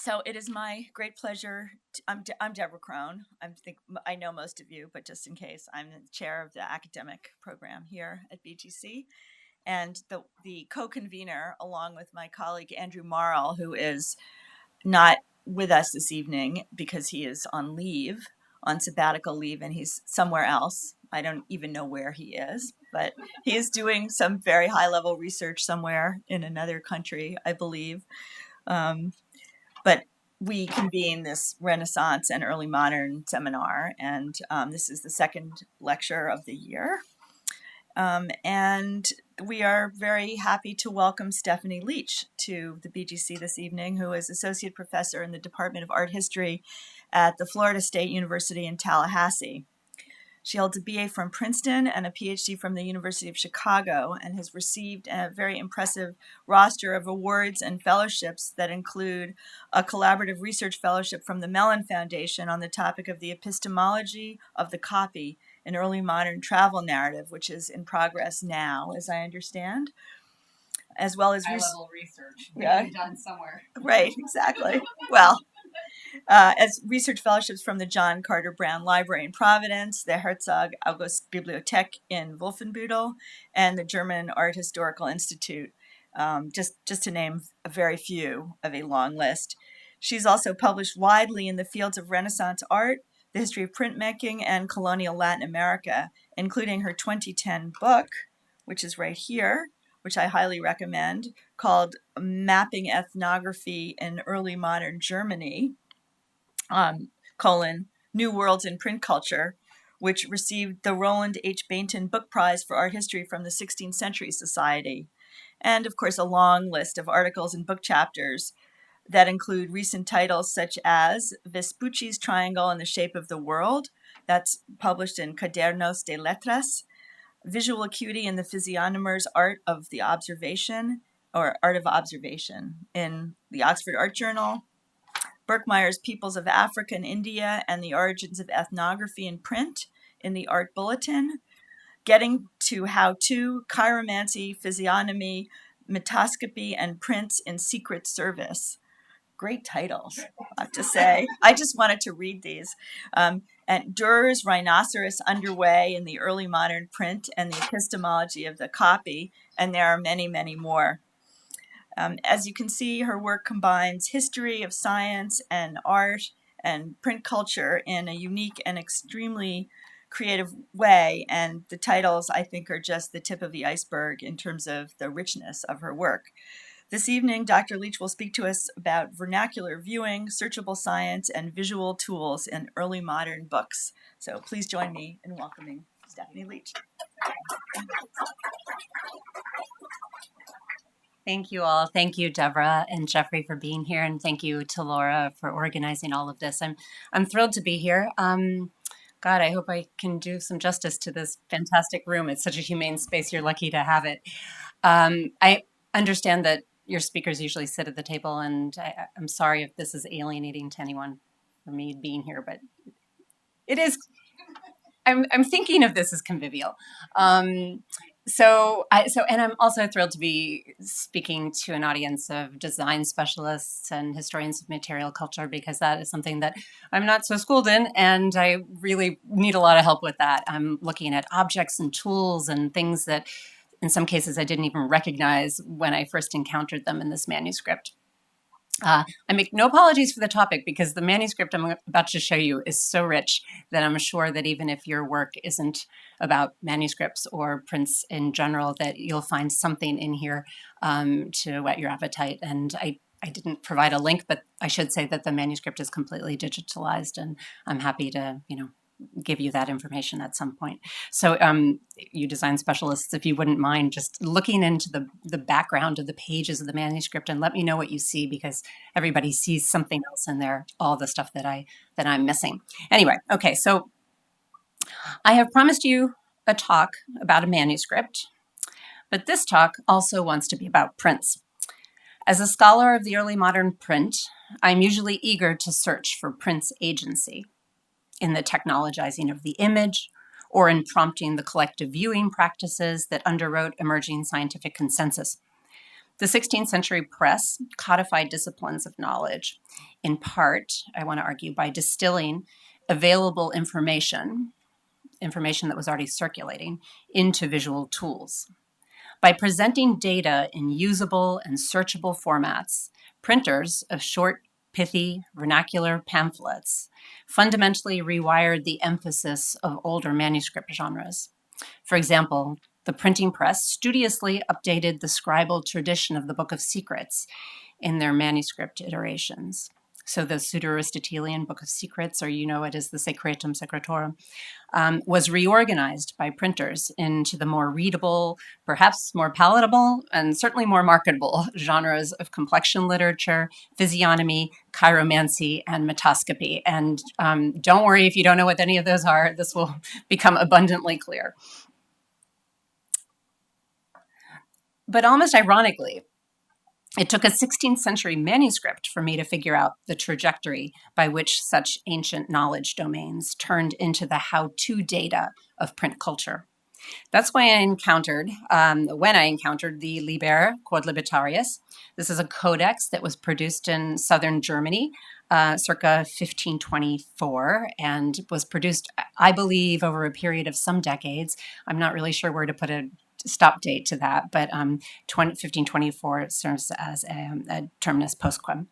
So it is my great pleasure. I'm Deborah Crone. I know most of you, but just in case, I'm the chair of the academic program here at BGC, and the co-convener, along with my colleague Andrew Marl, who is not with us this evening because he is on leave, on sabbatical leave, and he's somewhere else. I don't even know where he is, but he is doing some very high-level research somewhere in another country, I believe. But we convene this Renaissance and Early Modern seminar, and this is the second lecture of the year. And we are very happy to welcome Stephanie Leitch to the BGC this evening, who is Associate Professor in the Department of Art History at the Florida State University in Tallahassee. She holds a BA from Princeton and a PhD from the University of Chicago, and has received a very impressive roster of awards and fellowships that include a collaborative research fellowship from the Mellon Foundation on the topic of the epistemology of the copy, an early modern travel narrative, which is in progress now, as I understand, as well as high-level research being done somewhere. Right, exactly. Well, as research fellowships from the John Carter Brown Library in Providence, the Herzog August Bibliothek in Wolfenbüttel, and the German Art Historical Institute, just to name a very few of a long list. She's also published widely in the fields of Renaissance art, the history of printmaking, and colonial Latin America, including her 2010 book, which is right here, which I highly recommend, called Mapping Ethnography in Early Modern Germany, New Worlds in Print Culture, which received the Roland H. Bainton Book Prize for Art History from the 16th Century Society. And of course, a long list of articles and book chapters that include recent titles such as Vespucci's Triangle in the Shape of the World, that's published in Cadernos de Letras, Visual Acuity in the Physiognomer's Art of the Observation, or Art of Observation, in the Oxford Art Journal, Birkmeyer's Peoples of Africa and India and the Origins of Ethnography in Print in the Art Bulletin, Getting to How-To, Chiromancy, Physiognomy, Metoscopy, and Prints in Secret Service. Great titles, I have to say. I just wanted to read these. And Durer's Rhinoceros Underway in the Early Modern Print and the Epistemology of the Copy, and there are many, many more. As you can see, her work combines history of science and art and print culture in a unique and extremely creative way, and the titles, I think, are just the tip of the iceberg in terms of the richness of her work. This evening, Dr. Leitch will speak to us about vernacular viewing, searchable science, and visual tools in early modern books. So please join me in welcoming Stephanie Leitch. Thank you all. Thank you, Deborah and Jeffrey, for being here, and thank you to Laura for organizing all of this. I'm thrilled to be here. God, I hope I can do some justice to this fantastic room. It's such a humane space. You're lucky to have it. I understand that your speakers usually sit at the table, and I'm sorry if this is alienating to anyone for me being here, but it is. I'm thinking of this as convivial. And I'm also thrilled to be speaking to an audience of design specialists and historians of material culture, because that is something that I'm not so schooled in, and I really need a lot of help with that. I'm looking at objects and tools and things that in some cases I didn't even recognize when I first encountered them in this manuscript. I make no apologies for the topic, because the manuscript I'm about to show you is so rich that I'm sure that even if your work isn't about manuscripts or prints in general, that you'll find something in here to whet your appetite. And I didn't provide a link, but I should say that the manuscript is completely digitalized, and I'm happy to, give you that information at some point. So you design specialists, if you wouldn't mind just looking into the background of the pages of the manuscript and let me know what you see, because everybody sees something else in there, all the stuff that I'm missing. Anyway, okay, so I have promised you a talk about a manuscript, but this talk also wants to be about prints. As a scholar of the early modern print, I'm usually eager to search for print's agency in the technologizing of the image, or in prompting the collective viewing practices that underwrote emerging scientific consensus. The 16th century press codified disciplines of knowledge, in part, I want to argue, by distilling available information that was already circulating, into visual tools. By presenting data in usable and searchable formats, printers of short, pithy, vernacular pamphlets fundamentally rewired the emphasis of older manuscript genres. For example, the printing press studiously updated the scribal tradition of the Book of Secrets in their manuscript iterations. So the Pseudo-Aristotelian Book of Secrets, or you know it as the Secretum Secretorum, was reorganized by printers into the more readable, perhaps more palatable, and certainly more marketable genres of complexion literature, physiognomy, chiromancy, and metoscopy. And don't worry if you don't know what any of those are, this will become abundantly clear. But almost ironically, it took a 16th century manuscript for me to figure out the trajectory by which such ancient knowledge domains turned into the how-to data of print culture. That's why I encountered, when I encountered the Liber Quodlibetarius. This is a codex that was produced in southern Germany, circa 1524, and was produced, I believe, over a period of some decades. I'm not really sure where to put a stop date to that, but 1524 serves as a terminus postquem.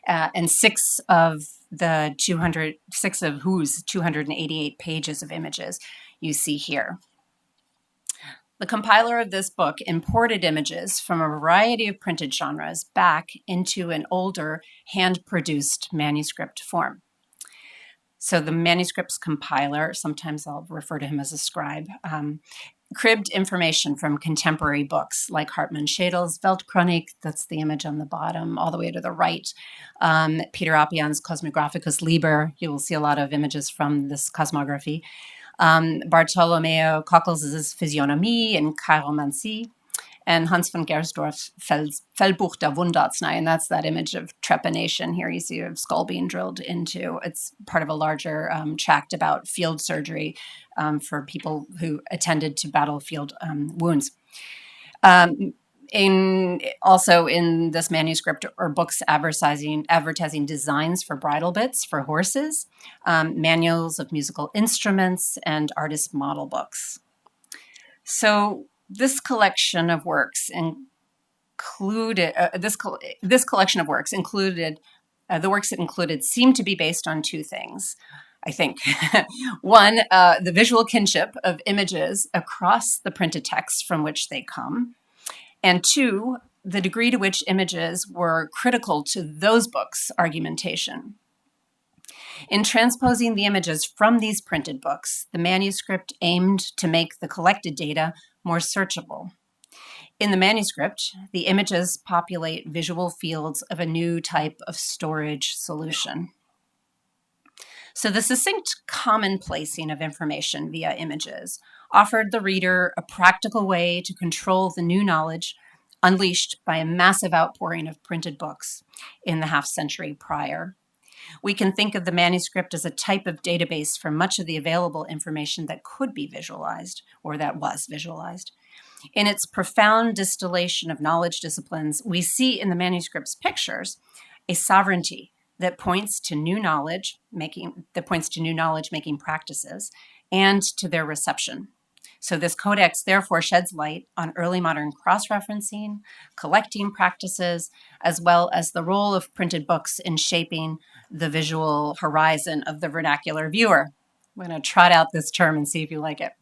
And six of whose 288 pages of images you see here. The compiler of this book imported images from a variety of printed genres back into an older hand-produced manuscript form. So the manuscript's compiler, sometimes I'll refer to him as a scribe, cribbed information from contemporary books like Hartmann Schädel's Weltchronik, that's the image on the bottom, all the way to the right. Peter Appian's Cosmographicus Liber, you will see a lot of images from this cosmography. Bartolomeo Cockles' Physiognomie and Chiromancie, and Hans von Gersdorff's Fellbuch der Wundarznei, and that's that image of trepanation here. You see a skull being drilled into. It's part of a larger tract about field surgery for people who attended to battlefield wounds. Also in this manuscript are books advertising designs for bridle bits for horses, manuals of musical instruments, and artist model books. So this collection of works included the works it included seemed to be based on two things, I think. One, the visual kinship of images across the printed text from which they come. And two, the degree to which images were critical to those books' argumentation. In transposing the images from these printed books, the manuscript aimed to make the collected data more searchable. In the manuscript, the images populate visual fields of a new type of storage solution. So the succinct commonplacing of information via images offered the reader a practical way to control the new knowledge unleashed by a massive outpouring of printed books in the half-century prior. We can think of the manuscript as a type of database for much of the available information that could be visualized, or that was visualized. In its profound distillation of knowledge disciplines, we see in the manuscript's pictures a sovereignty that points to new knowledge making practices and to their reception. So this codex therefore sheds light on early modern cross-referencing, collecting practices, as well as the role of printed books in shaping the visual horizon of the vernacular viewer. I'm going to trot out this term and see if you like it.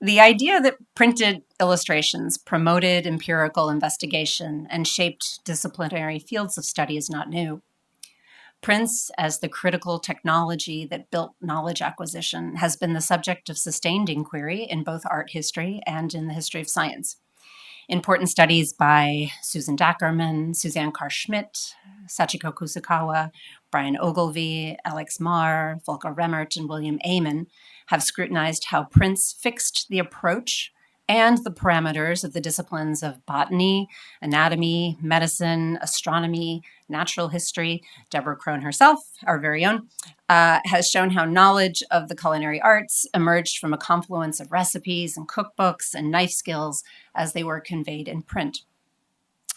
The idea that printed illustrations promoted empirical investigation and shaped disciplinary fields of study is not new. Prints, as the critical technology that built knowledge acquisition, has been the subject of sustained inquiry in both art history and in the history of science. Important studies by Susan Dackerman, Suzanne Carr-Schmidt, Sachiko Kusakawa, Brian Ogilvie, Alex Marr, Volker Remmert, and William Amen have scrutinized how prints fixed the approach and the parameters of the disciplines of botany, anatomy, medicine, astronomy, natural history. Deborah Crone herself, our very own, has shown how knowledge of the culinary arts emerged from a confluence of recipes and cookbooks and knife skills as they were conveyed in print.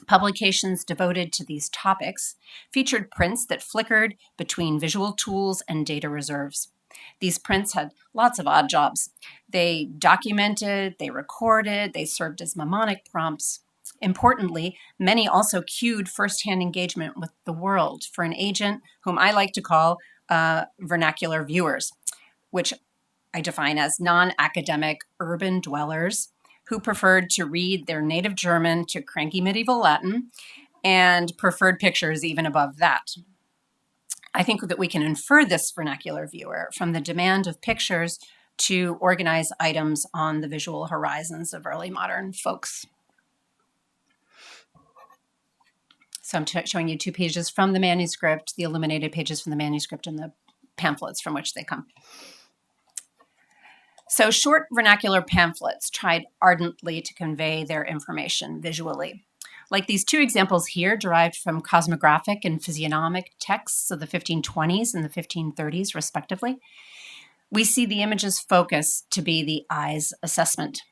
Publications devoted to these topics featured prints that flickered between visual tools and data reserves. These prints had lots of odd jobs. They documented, they recorded, they served as mnemonic prompts. Importantly, many also cued firsthand engagement with the world for an agent whom I like to call vernacular viewers, which I define as non-academic urban dwellers who preferred to read their native German to cranky medieval Latin and preferred pictures even above that. I think that we can infer this vernacular viewer from the demand of pictures to organize items on the visual horizons of early modern folks. So I'm showing you two pages from the manuscript, the illuminated pages from the manuscript and the pamphlets from which they come. So short vernacular pamphlets tried ardently to convey their information visually. Like these two examples here, derived from cosmographic and physiognomic texts of the 1520s and the 1530s, respectively, we see the image's focus to be the eye's assessment.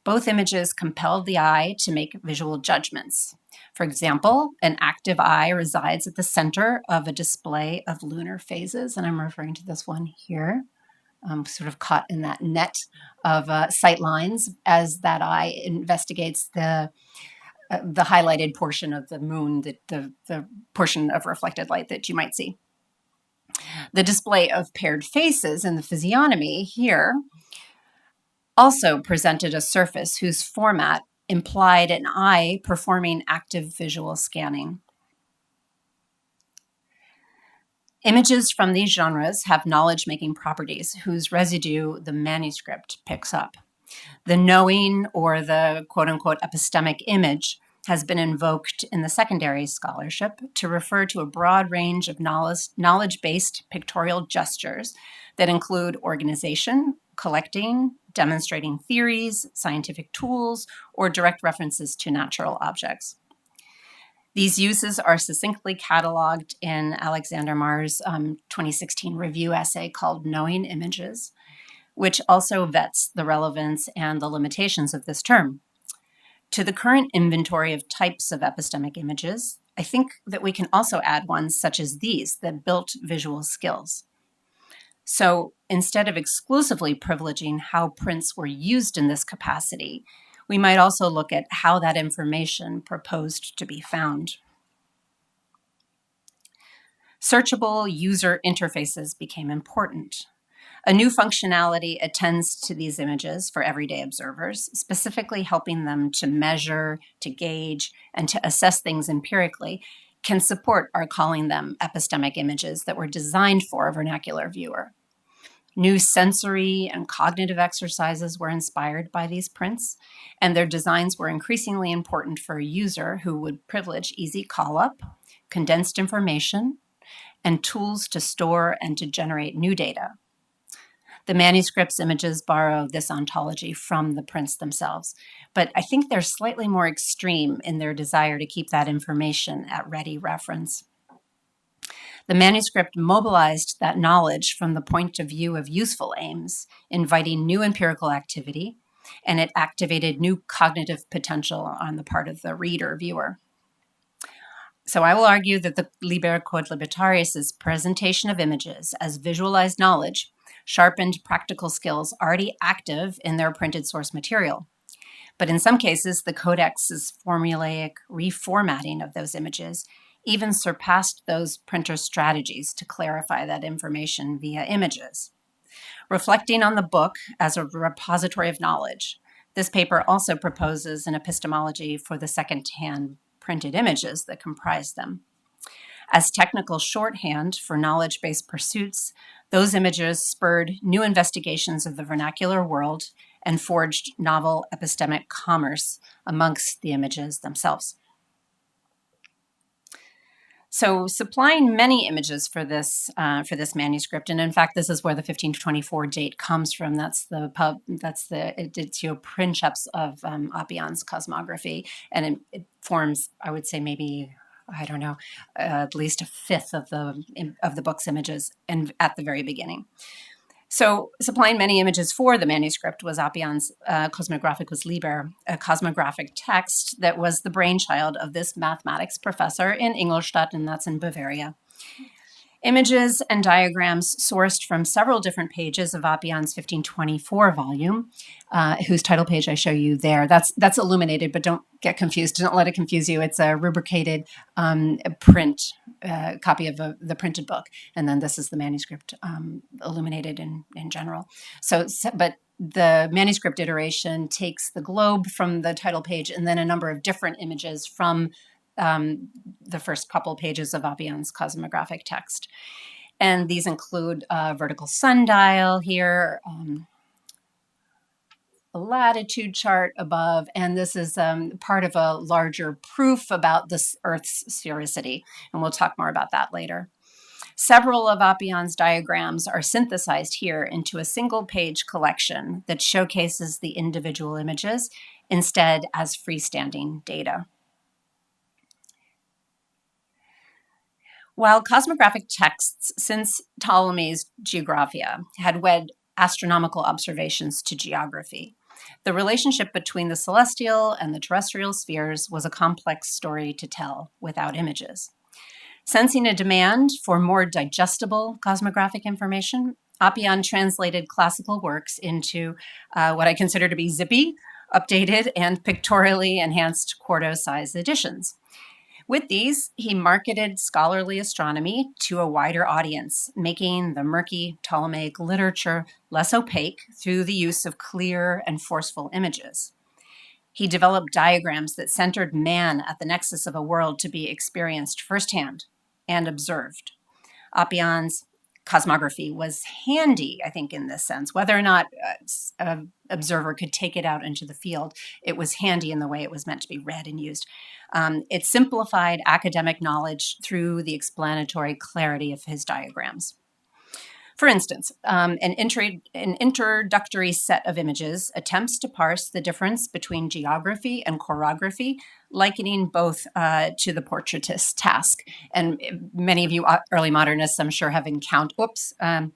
Both images compelled the eye to make visual judgments. For example, an active eye resides at the center of a display of lunar phases, and I'm referring to this one here. Sort of caught in that net of sight lines as that eye investigates the highlighted portion of the moon, the portion of reflected light that you might see. The display of paired faces in the physiognomy here also presented a surface whose format implied an eye performing active visual scanning. Images from these genres have knowledge-making properties whose residue the manuscript picks up. The knowing, or the quote-unquote epistemic image, has been invoked in the secondary scholarship to refer to a broad range of knowledge-based pictorial gestures that include organization, collecting, demonstrating theories, scientific tools, or direct references to natural objects. These uses are succinctly cataloged in Alexander Marr's 2016 review essay called Knowing Images, which also vets the relevance and the limitations of this term. To the current inventory of types of epistemic images, I think that we can also add ones such as these that built visual skills. So instead of exclusively privileging how prints were used in this capacity, we might also look at how that information proposed to be found. Searchable user interfaces became important. A new functionality attends to these images for everyday observers, specifically helping them to measure, to gauge, and to assess things empirically, can support our calling them epistemic images that were designed for a vernacular viewer. New sensory and cognitive exercises were inspired by these prints, and their designs were increasingly important for a user who would privilege easy call-up, condensed information, and tools to store and to generate new data. The manuscript's images borrow this ontology from the prints themselves, but I think they're slightly more extreme in their desire to keep that information at ready reference. The manuscript mobilized that knowledge from the point of view of useful aims, inviting new empirical activity, and it activated new cognitive potential on the part of the reader-viewer. So I will argue that the Liber Quod Libertarius's presentation of images as visualized knowledge sharpened practical skills already active in their printed source material. But in some cases, the codex's formulaic reformatting of those images even surpassed those printer strategies to clarify that information via images. Reflecting on the book as a repository of knowledge, this paper also proposes an epistemology for the second-hand printed images that comprise them. As technical shorthand for knowledge-based pursuits, those images spurred new investigations of the vernacular world and forged novel epistemic commerce amongst the images themselves. So supplying many images for this manuscript, and in fact, this is where the 1524 date comes from. That's the editio princeps of Appion's cosmography, and it forms, I would say, maybe at least a fifth of the book's images, and at the very beginning. So, supplying many images for the manuscript was Appion's Cosmographicus Liber, a cosmographic text that was the brainchild of this mathematics professor in Ingolstadt, and that's in Bavaria. Images and diagrams sourced from several different pages of Appion's 1524 volume, whose title page I show you there. That's illuminated, but don't get confused. Don't let it confuse you. It's a rubricated print copy of the printed book, and then this is the manuscript illuminated in general. But the manuscript iteration takes the globe from the title page and then a number of different images from the first couple pages of Appion's cosmographic text. And these include a vertical sundial here, a latitude chart above, and this is part of a larger proof about the Earth's sphericity, and we'll talk more about that later. Several of Appion's diagrams are synthesized here into a single-page collection that showcases the individual images instead as freestanding data. While cosmographic texts since Ptolemy's Geographia had wed astronomical observations to geography, the relationship between the celestial and the terrestrial spheres was a complex story to tell without images. Sensing a demand for more digestible cosmographic information, Appian translated classical works into what I consider to be zippy, updated, and pictorially enhanced quarto-size editions. With these, he marketed scholarly astronomy to a wider audience, making the murky Ptolemaic literature less opaque through the use of clear and forceful images. He developed diagrams that centered man at the nexus of a world to be experienced firsthand and observed. Appion's cosmography was handy, I think, in this sense. Whether or not an observer could take it out into the field, it was handy in the way it was meant to be read and used. It simplified academic knowledge through the explanatory clarity of his diagrams. For instance, an introductory set of images attempts to parse the difference between geography and chorography, likening both to the portraitist task. And many of you early modernists, I'm sure, have have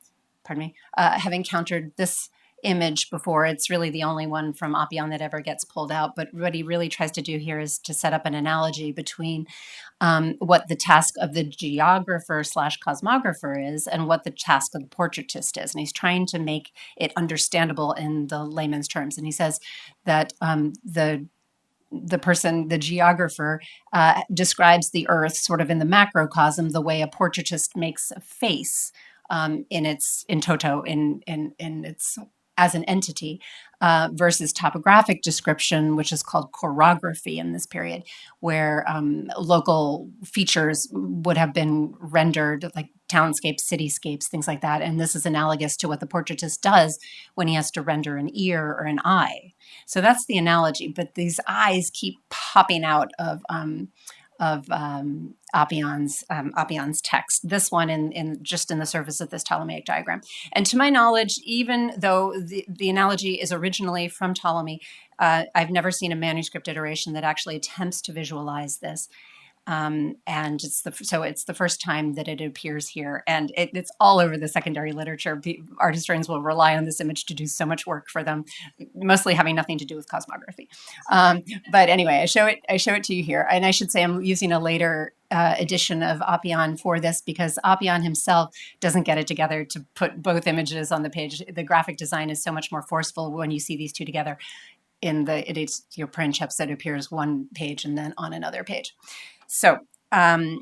encountered this image before. It's really the only one from Appian that ever gets pulled out. But what he really tries to do here is to set up an analogy between what the task of the geographer / cosmographer is and what the task of the portraitist is. And he's trying to make it understandable in the layman's terms. And he says that the person, the geographer, describes the Earth sort of in the macrocosm, the way a portraitist makes a face in its as an entity, versus topographic description, which is called chorography in this period, where local features would have been rendered like townscapes, cityscapes, things like that. And this is analogous to what the portraitist does when he has to render an ear or an eye. So that's the analogy. But these eyes keep popping out of Appion's text. This one in just in the surface of this Ptolemaic diagram. And to my knowledge, even though the analogy is originally from Ptolemy, I've never seen a manuscript iteration that actually attempts to visualize this. And it's the first time that it appears here, and it's all over the secondary literature. Art historians will rely on this image to do so much work for them, mostly having nothing to do with cosmography. But anyway, I show it to you here, and I should say I'm using a later edition of Appian for this because Appian himself doesn't get it together to put both images on the page. The graphic design is so much more forceful when you see these two together. It's your princeps that appears one page and then on another page. So, and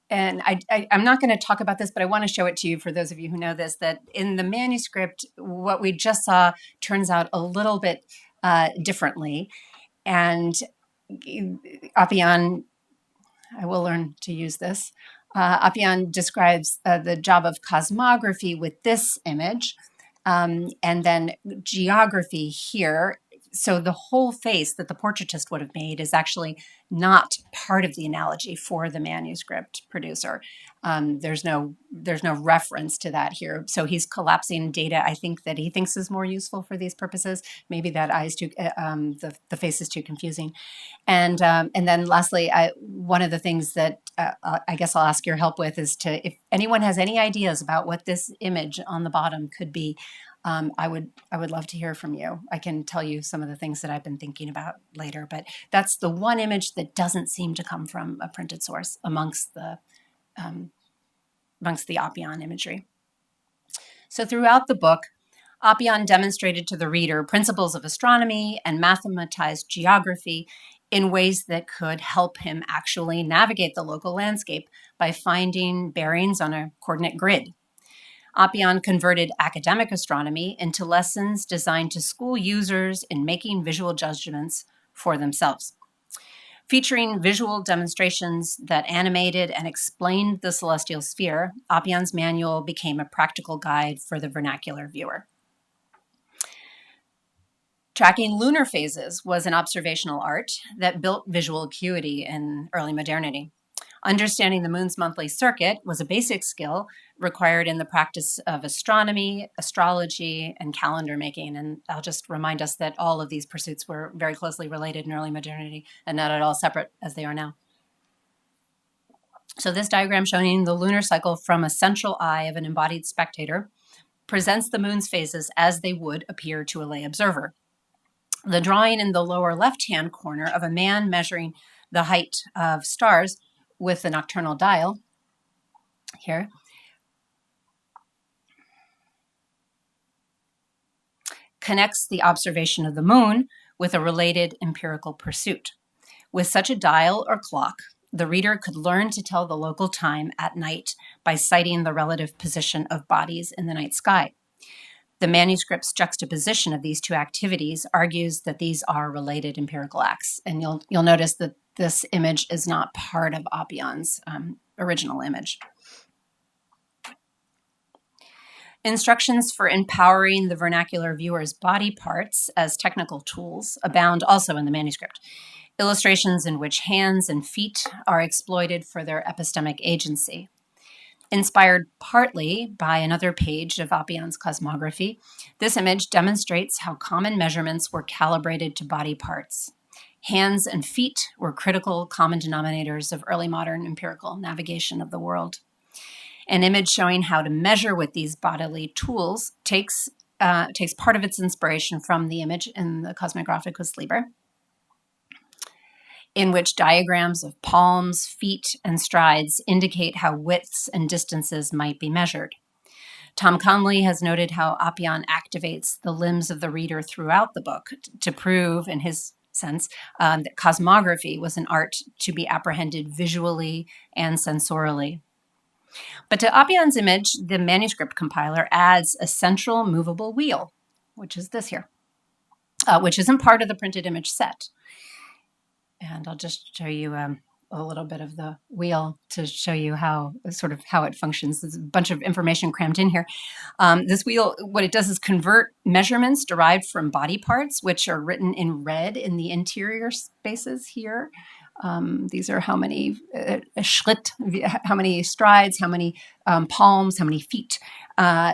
I'm not going to talk about this, but I want to show it to you for those of you who know this, that in the manuscript, what we just saw turns out a little bit differently. And Appian, I will learn to use this. Appian describes the job of cosmography with this image, and then geography here. So the whole face that the portraitist would have made is actually not part of the analogy for the manuscript producer. There's no reference to that here. So he's collapsing data, I think, that he thinks is more useful for these purposes. Maybe that the face is too confusing. And then lastly, one of the things that I guess I'll ask your help with is if anyone has any ideas about what this image on the bottom could be, I would love to hear from you. I can tell you some of the things that I've been thinking about later, but that's the one image that doesn't seem to come from a printed source amongst the Oppian imagery. So throughout the book, Oppian demonstrated to the reader principles of astronomy and mathematized geography in ways that could help him actually navigate the local landscape by finding bearings on a coordinate grid. Oppian converted academic astronomy into lessons designed to school users in making visual judgments for themselves. Featuring visual demonstrations that animated and explained the celestial sphere, Oppian's manual became a practical guide for the vernacular viewer. Tracking lunar phases was an observational art that built visual acuity in early modernity. Understanding the moon's monthly circuit was a basic skill required in the practice of astronomy, astrology, and calendar making. And I'll just remind us that all of these pursuits were very closely related in early modernity and not at all separate as they are now. So this diagram showing the lunar cycle from a central eye of an embodied spectator presents the moon's phases as they would appear to a lay observer. The drawing in the lower left-hand corner of a man measuring the height of stars with the nocturnal dial here connects the observation of the moon with a related empirical pursuit. With such a dial or clock, the reader could learn to tell the local time at night by citing the relative position of bodies in the night sky. The manuscript's juxtaposition of these two activities argues that these are related empirical acts. And you'll notice that this image is not part of Oppian's original image. Instructions for empowering the vernacular viewer's body parts as technical tools abound also in the manuscript. Illustrations in which hands and feet are exploited for their epistemic agency. Inspired partly by another page of Oppian's cosmography, this image demonstrates how common measurements were calibrated to body parts. Hands and feet were critical common denominators of early modern empirical navigation of the world. An image showing how to measure with these bodily tools takes part of its inspiration from the image in the Cosmographicus Liber, in which diagrams of palms, feet, and strides indicate how widths and distances might be measured. Tom Conley has noted how Oppian activates the limbs of the reader throughout the book to prove, in his sense, that cosmography was an art to be apprehended visually and sensorially. But to Oppian's image, the manuscript compiler adds a central movable wheel, which is this here, which isn't part of the printed image set. And I'll just show you a little bit of the wheel to show you how it functions. There's a bunch of information crammed in here. This wheel, what it does is convert measurements derived from body parts, which are written in red in the interior spaces here. These are how many Schritt, how many strides, how many palms, how many feet.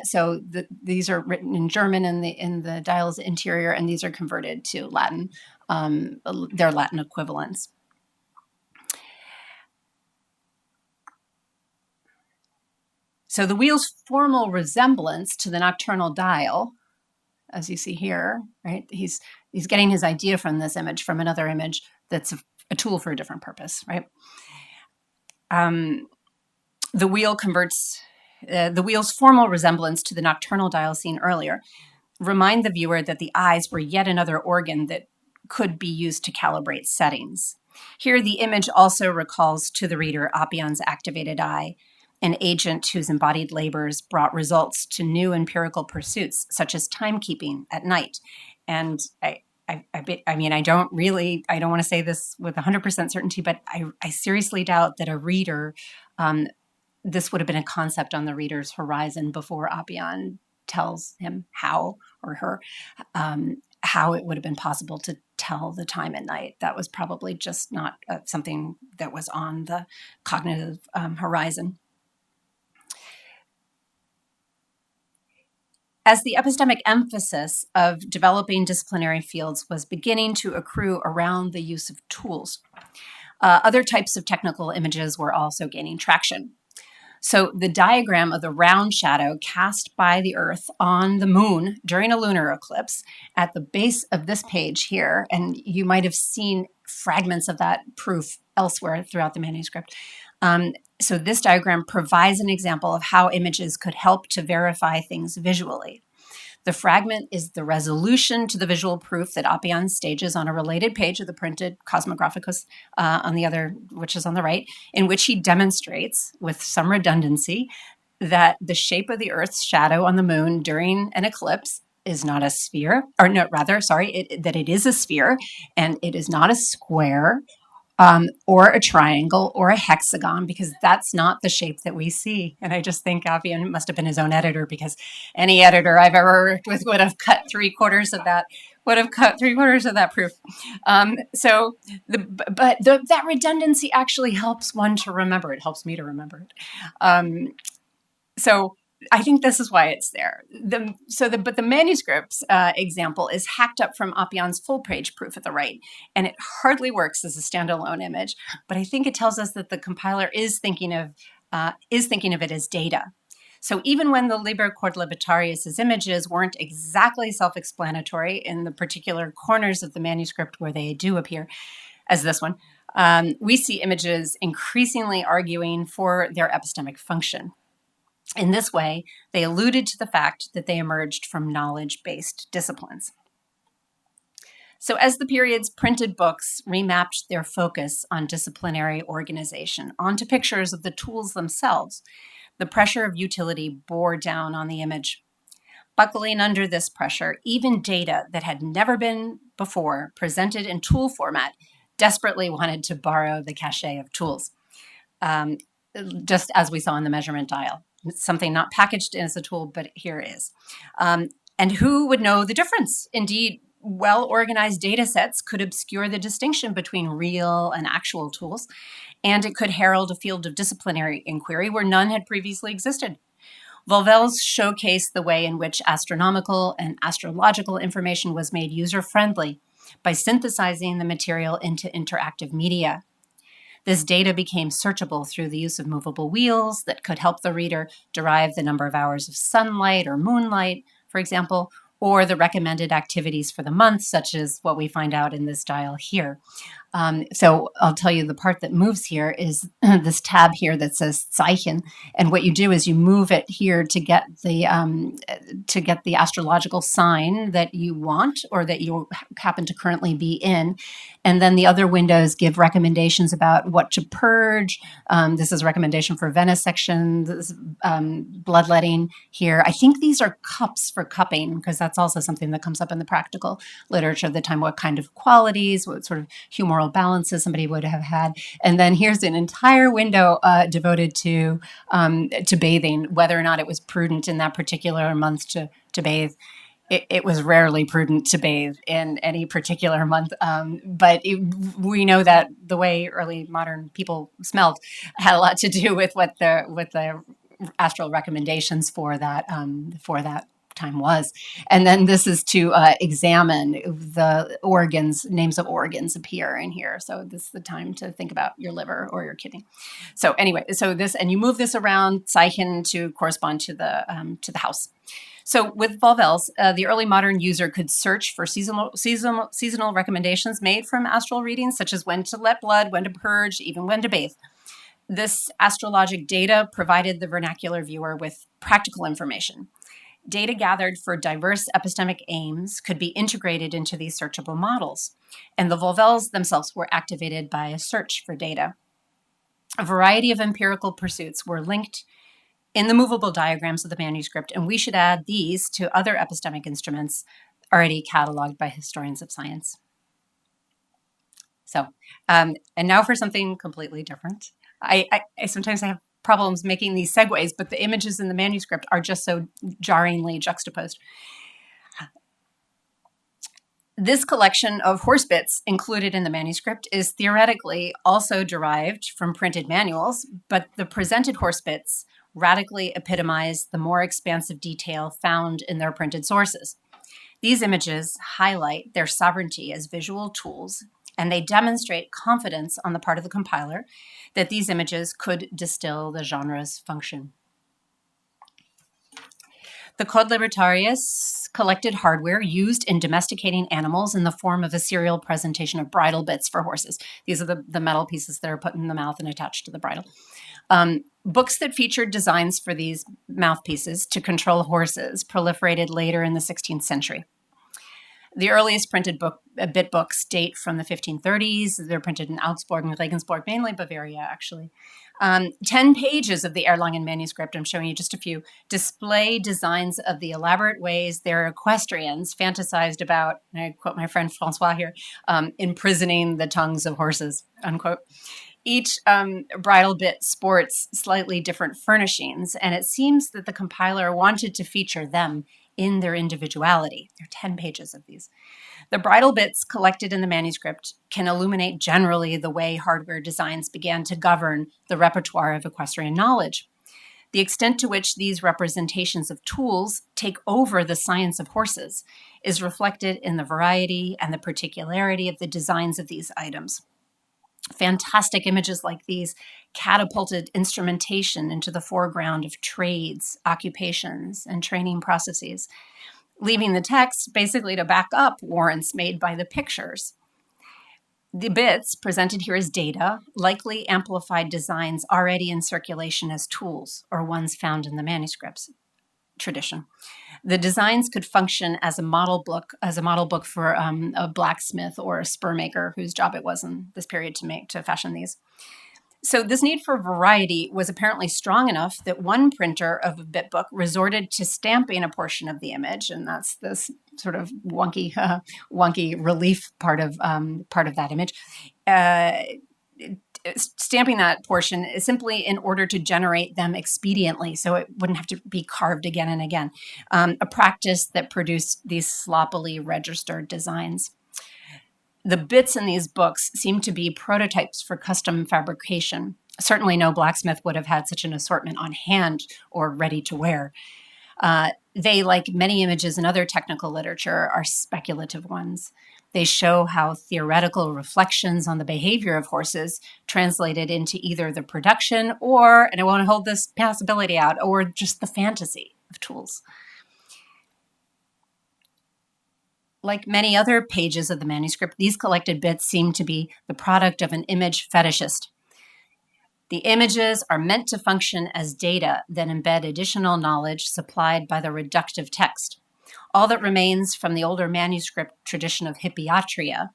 So these are written in German in the dial's interior, and these are converted to Latin, their Latin equivalents. So the wheel's formal resemblance to the nocturnal dial, as you see here, right? He's getting his idea from this image, from another image that's a tool for a different purpose, right? The wheel converts the wheel's formal resemblance to the nocturnal dial seen earlier. Remind the viewer that the eyes were yet another organ that could be used to calibrate settings. Here, the image also recalls to the reader Oppian's activated eye, an agent whose embodied labors brought results to new empirical pursuits, such as timekeeping at night. And I don't want to say this with 100% certainty, but I seriously doubt that a reader, this would have been a concept on the reader's horizon before Oppian tells him how, or her, how it would have been possible to tell the time at night. That was probably just not something that was on the cognitive horizon. As the epistemic emphasis of developing disciplinary fields was beginning to accrue around the use of tools, Other types of technical images were also gaining traction. So the diagram of the round shadow cast by the Earth on the moon during a lunar eclipse at the base of this page here, and you might have seen fragments of that proof elsewhere throughout the manuscript. So this diagram provides an example of how images could help to verify things visually. The fragment is the resolution to the visual proof that Appian stages on a related page of the printed Cosmographicus on the other, which is on the right, in which he demonstrates, with some redundancy, that the shape of the Earth's shadow on the moon during an eclipse is not a sphere, or no, rather, sorry, that it is a sphere, and it is not a square, or a triangle or a hexagon, because that's not the shape that we see. And I just think Appian must have been his own editor, because any editor I've ever worked with would have cut 3/4 of that. Would have cut 3/4 of that proof. That redundancy actually helps one to remember. It helps me to remember it. So I think this is why it's there. But the manuscript's example is hacked up from Appian's full-page proof at the right, and it hardly works as a standalone image. But I think it tells us that the compiler is thinking of it as data. So even when the Liber Quodlibetarius's images weren't exactly self-explanatory in the particular corners of the manuscript where they do appear, as this one, we see images increasingly arguing for their epistemic function. In this way, they alluded to the fact that they emerged from knowledge-based disciplines. So as the period's printed books remapped their focus on disciplinary organization onto pictures of the tools themselves, the pressure of utility bore down on the image. Buckling under this pressure, even data that had never been before presented in tool format desperately wanted to borrow the cachet of tools, just as we saw in the measurement dial. It's something not packaged as a tool, but here it is. And who would know the difference? Indeed, well-organized data sets could obscure the distinction between real and actual tools, and it could herald a field of disciplinary inquiry where none had previously existed. Volvel's showcased the way in which astronomical and astrological information was made user-friendly by synthesizing the material into interactive media. This data became searchable through the use of movable wheels that could help the reader derive the number of hours of sunlight or moonlight, for example, or the recommended activities for the month, such as what we find out in this dial here. So I'll tell you the part that moves here is this tab here that says Zeichen, and what you do is you move it here to get the astrological sign that you want or that you happen to currently be in, and then the other windows give recommendations about what to purge. This is a recommendation for venesection, this, bloodletting here. I think these are cups for cupping, because that's also something that comes up in the practical literature of the time. What kind of qualities, what sort of humoral balances somebody would have had. And then here's an entire window devoted to bathing, whether or not it was prudent in that particular month to bathe. It was rarely prudent to bathe in any particular month, but we know that the way early modern people smelled had a lot to do with what the astral recommendations for that time was. And then this is to examine the organs. Names of organs appear in here, so this is the time to think about your liver or your kidney. So anyway, so this, and you move this around Zeichen to correspond to the house. So with Volvel's, the early modern user could search for seasonal recommendations made from astral readings, such as when to let blood, when to purge, even when to bathe. This astrologic data provided the vernacular viewer with practical information. Data gathered for diverse epistemic aims could be integrated into these searchable models, and the Volvels themselves were activated by a search for data. A variety of empirical pursuits were linked in the movable diagrams of the manuscript, and we should add these to other epistemic instruments already cataloged by historians of science. So, and now for something completely different. I sometimes have problems making these segues, but the images in the manuscript are just so jarringly juxtaposed. This collection of horse bits included in the manuscript is theoretically also derived from printed manuals, but the presented horse bits radically epitomize the more expansive detail found in their printed sources. These images highlight their sovereignty as visual tools And they demonstrate confidence on the part of the compiler that these images could distill the genre's function. The Code Libertarius collected hardware used in domesticating animals in the form of a serial presentation of bridle bits for horses. These are the metal pieces that are put in the mouth and attached to the bridle. Books that featured designs for these mouthpieces to control horses proliferated later in the 16th century. The earliest printed bit books date from the 1530s. They're printed in Augsburg and Regensburg, mainly Bavaria, actually. 10 pages of the Erlangen manuscript, I'm showing you just a few, display designs of the elaborate ways their equestrians fantasized about, and I quote my friend Francois here, imprisoning the tongues of horses, unquote. Each bridle bit sports slightly different furnishings, and it seems that the compiler wanted to feature them in their individuality. There are 10 pages of these. The bridle bits collected in the manuscript can illuminate generally the way hardware designs began to govern the repertoire of equestrian knowledge. The extent to which these representations of tools take over the science of horses is reflected in the variety and the particularity of the designs of these items. Fantastic images like these catapulted instrumentation into the foreground of trades, occupations, and training processes, leaving the text basically to back up warrants made by the pictures. The bits presented here as data likely amplified designs already in circulation as tools, or ones found in the manuscripts tradition. The designs could function as a model book for a blacksmith or a spur maker whose job it was in this period to fashion these. So this need for variety was apparently strong enough that one printer of a bit book resorted to stamping a portion of the image, and that's this sort of wonky relief part of that image. Stamping that portion is simply in order to generate them expediently, so it wouldn't have to be carved again and again. A practice that produced these sloppily registered designs. The bits in these books seem to be prototypes for custom fabrication. Certainly no blacksmith would have had such an assortment on hand or ready to wear. They, like many images in other technical literature, are speculative ones. They show how theoretical reflections on the behavior of horses translated into either the production or, and I want to hold this possibility out, or just the fantasy of tools. Like many other pages of the manuscript, these collected bits seem to be the product of an image fetishist. The images are meant to function as data that embed additional knowledge supplied by the reductive text. All that remains from the older manuscript tradition of hippiatria,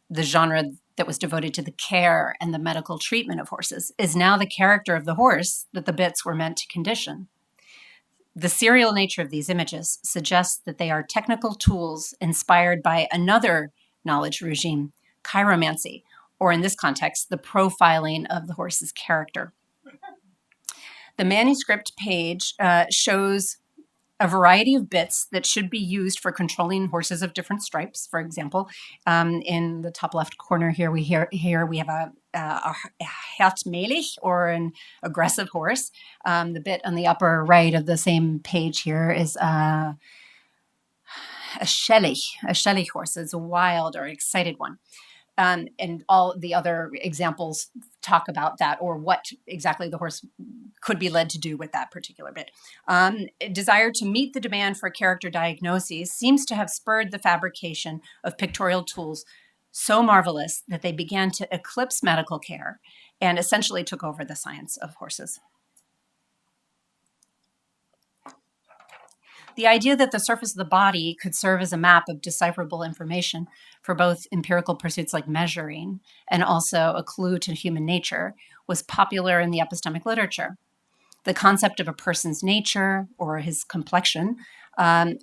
the genre that was devoted to the care and the medical treatment of horses, is now the character of the horse that the bits were meant to condition. The serial nature of these images suggests that they are technical tools inspired by another knowledge regime, chiromancy, or in this context, the profiling of the horse's character. The manuscript page shows a variety of bits that should be used for controlling horses of different stripes. For example, in the top left corner here, we have a hartmelig, or an aggressive horse. The bit on the upper right of the same page here is a schellig horse. It's a wild or excited one. And all the other examples talk about that, or what exactly the horse could be led to do with that particular bit. Desire to meet the demand for character diagnoses seems to have spurred the fabrication of pictorial tools so marvelous that they began to eclipse medical care and essentially took over the science of horses. The idea that the surface of the body could serve as a map of decipherable information for both empirical pursuits like measuring and also a clue to human nature was popular in the epistemic literature. The concept of a person's nature or his complexion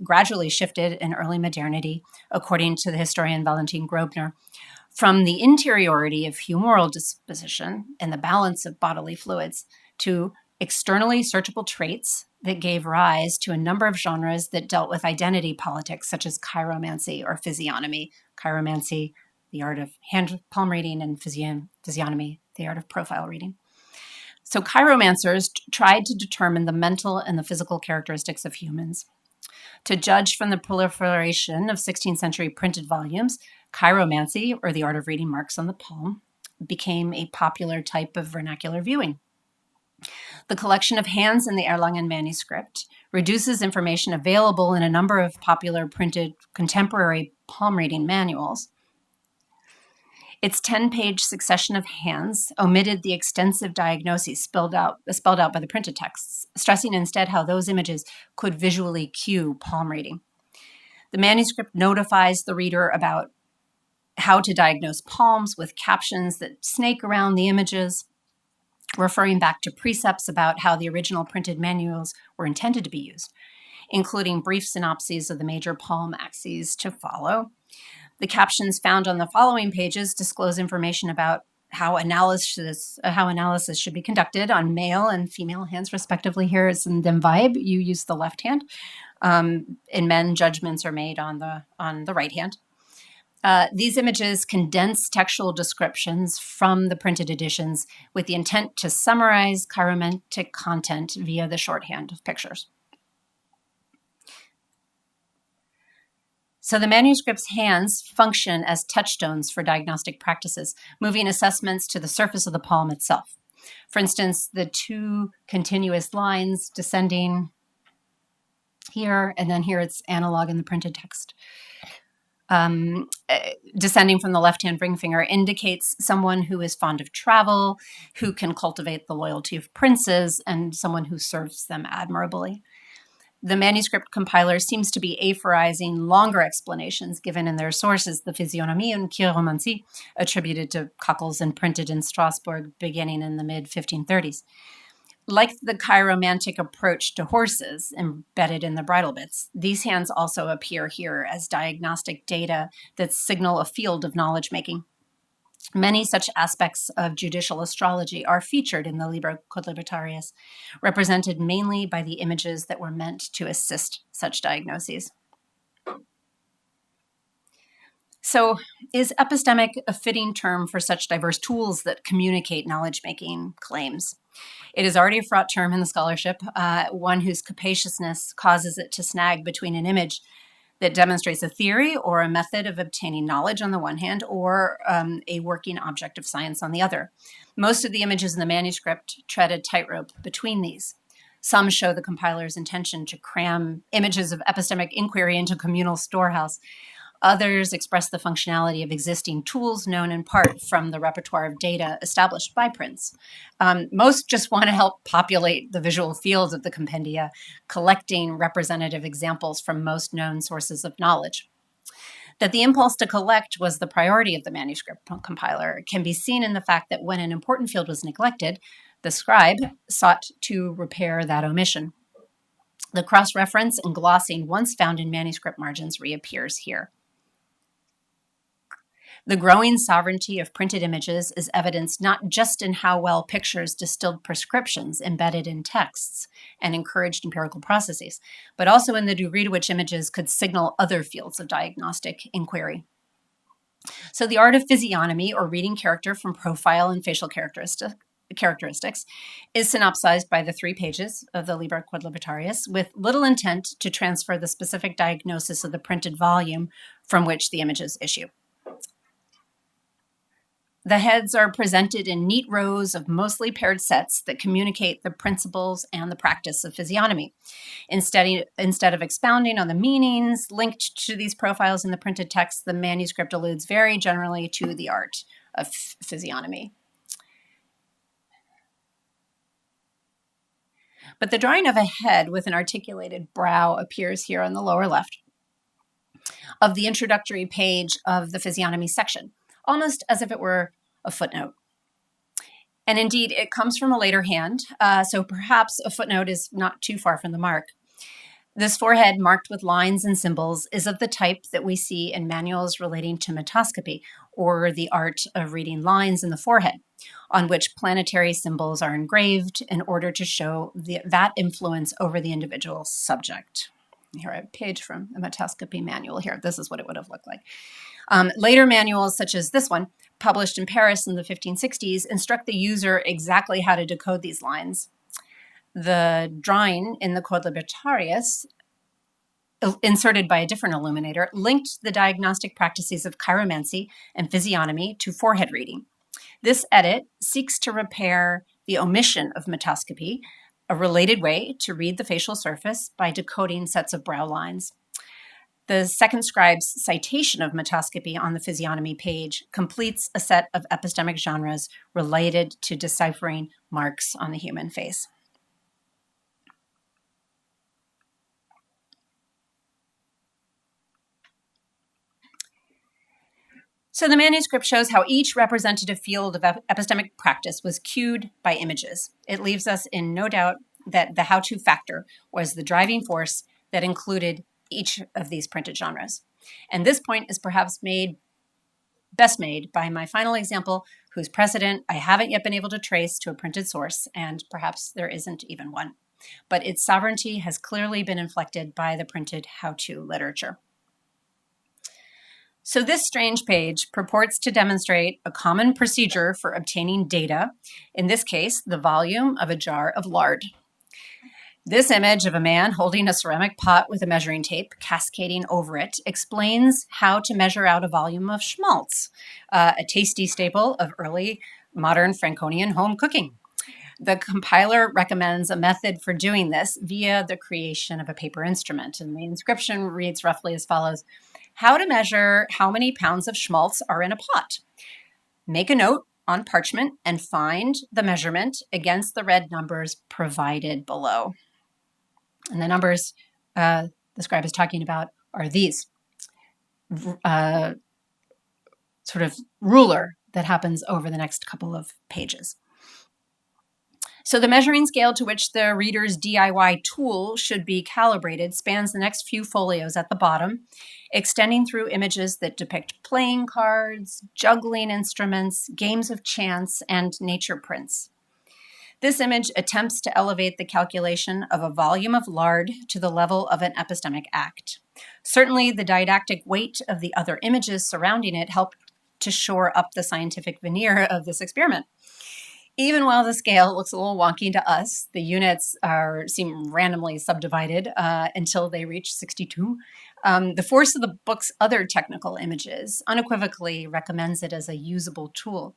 gradually shifted in early modernity, according to the historian Valentin Grobner, from the interiority of humoral disposition and the balance of bodily fluids to externally searchable traits that gave rise to a number of genres that dealt with identity politics, such as chiromancy or physiognomy. Chiromancy, the art of hand palm reading, and physiognomy, the art of profile reading. So chiromancers tried to determine the mental and the physical characteristics of humans. To judge from the proliferation of 16th century printed volumes, chiromancy, or the art of reading marks on the palm, became a popular type of vernacular viewing. The collection of hands in the Erlangen manuscript reduces information available in a number of popular printed contemporary palm reading manuals. Its 10-page succession of hands omitted the extensive diagnoses spelled out by the printed texts, stressing instead how those images could visually cue palm reading. The manuscript notifies the reader about how to diagnose palms with captions that snake around the images, referring back to precepts about how the original printed manuals were intended to be used, including brief synopses of the major palm axes to follow. The captions found on the following pages disclose information about how analysis should be conducted on male and female hands, respectively. Here is in dem Vibe, you use the left hand. In men, judgments are made on the right hand. These images condense textual descriptions from the printed editions with the intent to summarize chiromantic content via the shorthand of pictures. So the manuscript's hands function as touchstones for diagnostic practices, moving assessments to the surface of the palm itself. For instance, the two continuous lines descending here, and then here it's analog in the printed text. Descending from the left-hand ring finger indicates someone who is fond of travel, who can cultivate the loyalty of princes, and someone who serves them admirably. The manuscript compiler seems to be aphorizing longer explanations given in their sources, the Physionomie and Chiromancie, attributed to Cockles and printed in Strasbourg beginning in the mid-1530s. Like the chiromantic approach to horses embedded in the bridle bits, these hands also appear here as diagnostic data that signal a field of knowledge making. Many such aspects of judicial astrology are featured in the Liber Quodlibetarius, represented mainly by the images that were meant to assist such diagnoses. So, is epistemic a fitting term for such diverse tools that communicate knowledge-making claims? It is already a fraught term in the scholarship, one whose capaciousness causes it to snag between an image that demonstrates a theory or a method of obtaining knowledge on the one hand, or a working object of science on the other. Most of the images in the manuscript tread a tightrope between these. Some show the compiler's intention to cram images of epistemic inquiry into communal storehouse. Others express the functionality of existing tools known in part from the repertoire of data established by prints. Most just want to help populate the visual fields of the compendia, collecting representative examples from most known sources of knowledge. That the impulse to collect was the priority of the manuscript compiler can be seen in the fact that when an important field was neglected, the scribe sought to repair that omission. The cross-reference and glossing once found in manuscript margins reappears here. The growing sovereignty of printed images is evidenced not just in how well pictures distilled prescriptions embedded in texts and encouraged empirical processes, but also in the degree to which images could signal other fields of diagnostic inquiry. So the art of physiognomy, or reading character from profile and facial characteristics, is synopsized by the 3 pages of the Liber Quodlibetarius, with little intent to transfer the specific diagnosis of the printed volume from which the images issue. The heads are presented in neat rows of mostly paired sets that communicate the principles and the practice of physiognomy. Instead of expounding on the meanings linked to these profiles in the printed text, the manuscript alludes very generally to the art of physiognomy. But the drawing of a head with an articulated brow appears here on the lower left of the introductory page of the physiognomy section, almost as if it were a footnote. And indeed, it comes from a later hand, so perhaps a footnote is not too far from the mark. This forehead marked with lines and symbols is of the type that we see in manuals relating to metoscopy, or the art of reading lines in the forehead, on which planetary symbols are engraved in order to show that influence over the individual subject. Here I have a page from a metoscopy manual here. This is what it would have looked like. Later manuals, such as this one, published in Paris in the 1560s, instruct the user exactly how to decode these lines. The drawing in the Quodlibetarius inserted by a different illuminator, linked the diagnostic practices of chiromancy and physiognomy to forehead reading. This edit seeks to repair the omission of metoscopy, a related way to read the facial surface by decoding sets of brow lines. The second scribe's citation of metoscopy on the physiognomy page completes a set of epistemic genres related to deciphering marks on the human face. So the manuscript shows how each representative field of epistemic practice was cued by images. It leaves us in no doubt that the how-to factor was the driving force that included each of these printed genres. And this point is perhaps best made by my final example, whose precedent I haven't yet been able to trace to a printed source, and perhaps there isn't even one. But its sovereignty has clearly been inflected by the printed how-to literature. So this strange page purports to demonstrate a common procedure for obtaining data, in this case, the volume of a jar of lard. This image of a man holding a ceramic pot with a measuring tape cascading over it explains how to measure out a volume of schmaltz, a tasty staple of early modern Franconian home cooking. The compiler recommends a method for doing this via the creation of a paper instrument, and the inscription reads roughly as follows: how to measure how many pounds of schmaltz are in a pot. Make a note on parchment and find the measurement against the red numbers provided below. And the numbers the scribe is talking about are these. Sort of ruler that happens over the next couple of pages. So the measuring scale to which the reader's DIY tool should be calibrated spans the next few folios at the bottom, extending through images that depict playing cards, juggling instruments, games of chance, and nature prints. This image attempts to elevate the calculation of a volume of lard to the level of an epistemic act. Certainly, the didactic weight of the other images surrounding it helped to shore up the scientific veneer of this experiment. Even while the scale looks a little wonky to us, the units seem randomly subdivided until they reach 62. The force of the book's other technical images unequivocally recommends it as a usable tool.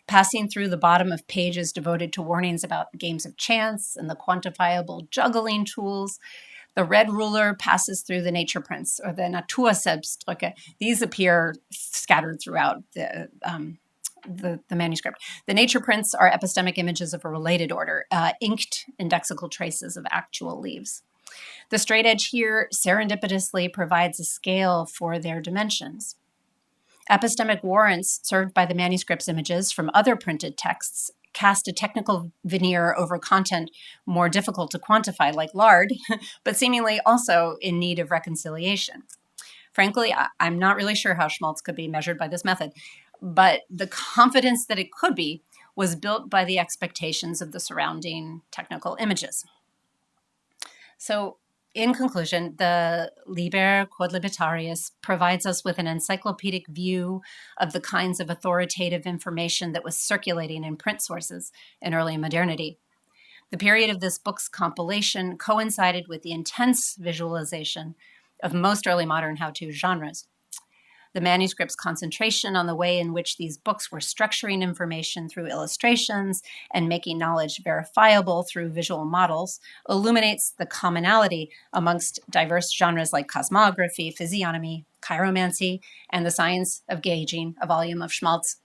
Passing through the bottom of pages devoted to warnings about games of chance and the quantifiable juggling tools, the red ruler passes through the nature prints, or the Naturselbstdrücke. These appear scattered throughout the manuscript. The nature prints are epistemic images of a related order, inked indexical traces of actual leaves. The straight edge here serendipitously provides a scale for their dimensions. Epistemic warrants served by the manuscript's images from other printed texts cast a technical veneer over content more difficult to quantify, like lard, but seemingly also in need of reconciliation. Frankly, I'm not really sure how schmaltz could be measured by this method, but the confidence that it could be was built by the expectations of the surrounding technical images. So, in conclusion, the Liber Quodlibetarius provides us with an encyclopedic view of the kinds of authoritative information that was circulating in print sources in early modernity. The period of this book's compilation coincided with the intense visualization of most early modern how-to genres. The manuscript's concentration on the way in which these books were structuring information through illustrations and making knowledge verifiable through visual models illuminates the commonality amongst diverse genres like cosmography, physiognomy, chiromancy, and the science of gauging a volume of schmaltz.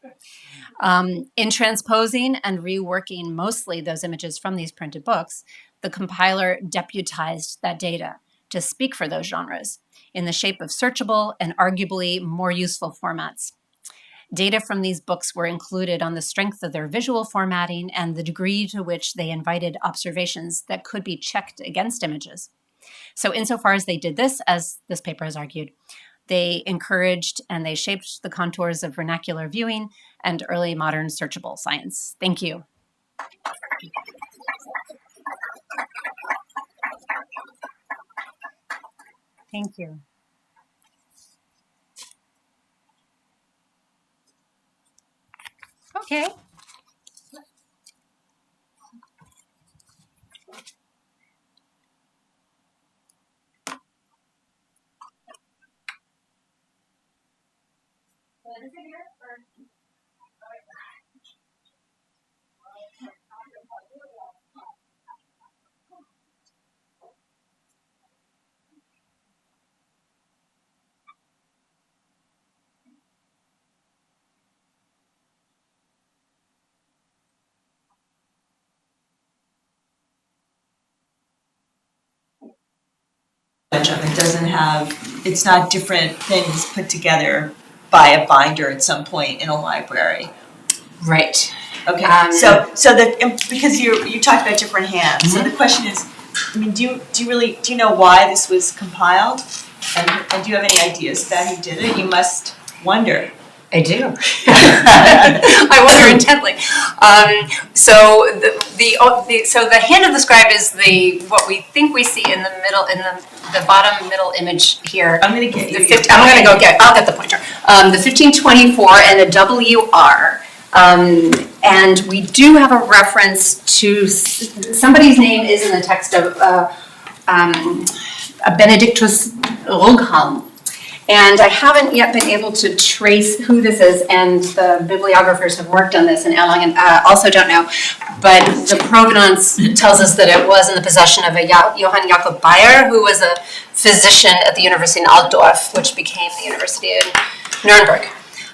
In transposing and reworking mostly those images from these printed books, the compiler deputized that data to speak for those genres in the shape of searchable and arguably more useful formats. Data from these books were included on the strength of their visual formatting and the degree to which they invited observations that could be checked against images. So insofar as they did this, as this paper has argued, they encouraged and they shaped the contours of vernacular viewing and early modern searchable science. Thank you. Thank you. Okay. It doesn't have, it's not different things put together by a binder at some point in a library. Right. Okay. Because you talked about different hands. Mm-hmm. So the question is, I mean, do you know why this was compiled, and do you have any ideas about who did it? You must wonder. I do. I wonder intently. So the hand of the scribe is what we think we see in the middle, in the bottom middle image here. I'm going to get you. I'll get the pointer. The 1524 and a WR. And we do have a reference to somebody's name is in the text of a Benedictus Rugham. And I haven't yet been able to trace who this is, and the bibliographers have worked on this, and Erlangen also don't know. But the provenance tells us that it was in the possession of a Johann Jakob Bayer, who was a physician at the University in Altdorf, which became the University in Nuremberg.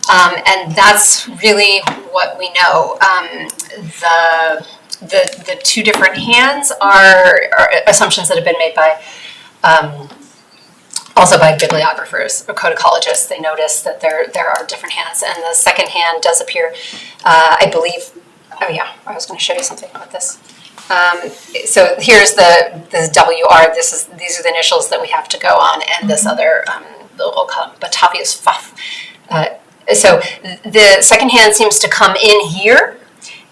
And that's really what we know. The two different hands are assumptions that have been made by also by bibliographers or codicologists. They notice that there are different hands, and the second hand does appear, I believe. Oh yeah, I was going to show you something about this. So here's the WR. These are the initials that we have to go on, and this other we'll call it Batavius Pfaff. So the second hand seems to come in here,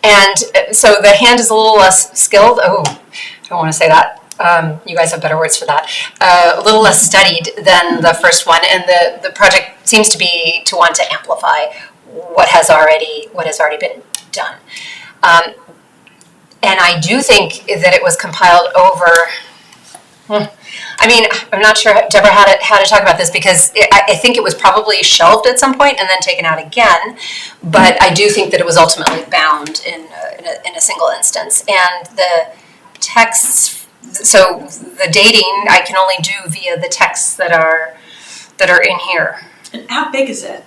and so the hand is a little less skilled. Oh, I don't want to say that. You guys have better words for that. A little less studied than the first one, and the project seems to be to want to amplify what has already been done. And I do think that it was compiled over. I mean, I'm not sure, Deborah, how to talk about this, because I think it was probably shelved at some point and then taken out again. But I do think that it was ultimately bound in a single instance, and the texts. So the dating I can only do via the texts that are in here. And how big is it?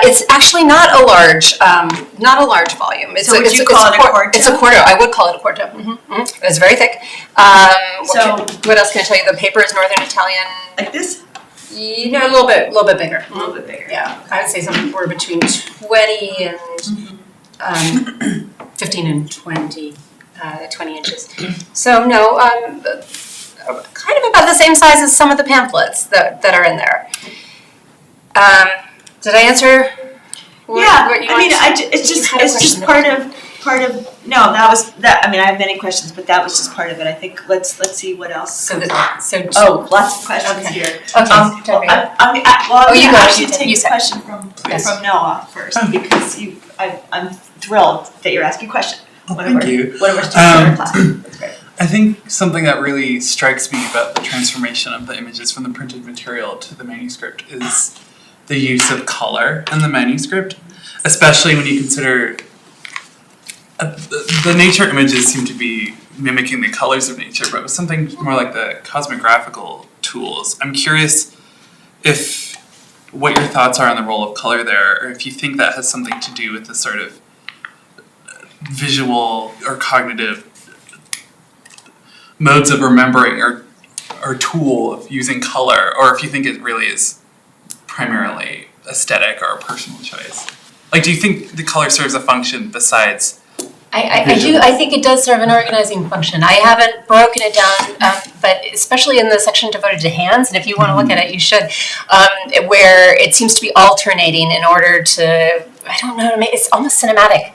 It's actually not a large volume. So would you call it a quarto? It's a quarto. I would call it a quarto. Mm-hmm. Mm-hmm. It's very thick. What else can I tell you? The paper is Northern Italian. Like this? You know, a little bit bigger. A little bit bigger. Yeah, I would say somewhere between 20 and 15 and 20 inches. So no, kind of about the same size as some of the pamphlets that are in there. Did I answer? It's just part of. No, that was that. I mean, I have many questions, but that was just part of it. I think let's see what else. Lots of questions here. Okay. You actually take a question from Noah first, because I'm thrilled that you're asking a question. Thank you. One of our students in our class. That's great. I think something that really strikes me about the transformation of the images from the printed material to the manuscript is the use of color in the manuscript, especially when you consider the nature images seem to be mimicking the colors of nature, but with something more like the cosmographical tools. I'm curious if what your thoughts are on the role of color there, or if you think that has something to do with the sort of visual or cognitive modes of remembering or tool of using color, or if you think it really is primarily aesthetic or a personal choice. Like, do you think the color serves a function besides? I do. I think it does serve an organizing function. I haven't broken it down, but especially in the section devoted to hands, and if you want to look at it, you should, where it seems to be alternating in order to, I don't know, it's almost cinematic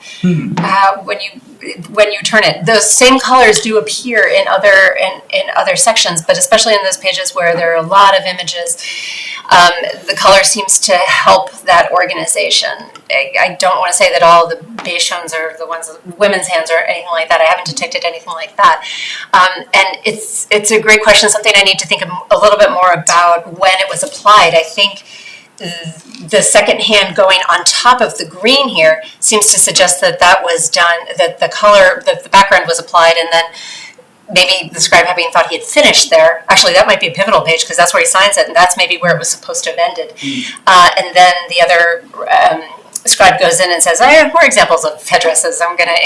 when you turn it. Those same colors do appear in other sections, but especially in those pages where there are a lot of images, the color seems to help that organization. I don't want to say that all the Beishones are the ones, women's hands or anything like that. I haven't detected anything like that. And it's a great question, something I need to think a little bit more about when it was applied. I think the second hand going on top of the green here seems to suggest that was done, that the color, that the background was applied, and then maybe the scribe having thought he had finished there. Actually, that might be a pivotal page, because that's where he signs it, and that's maybe where it was supposed to have ended. And then the other scribe goes in and says, I have more examples of headdresses, I'm going to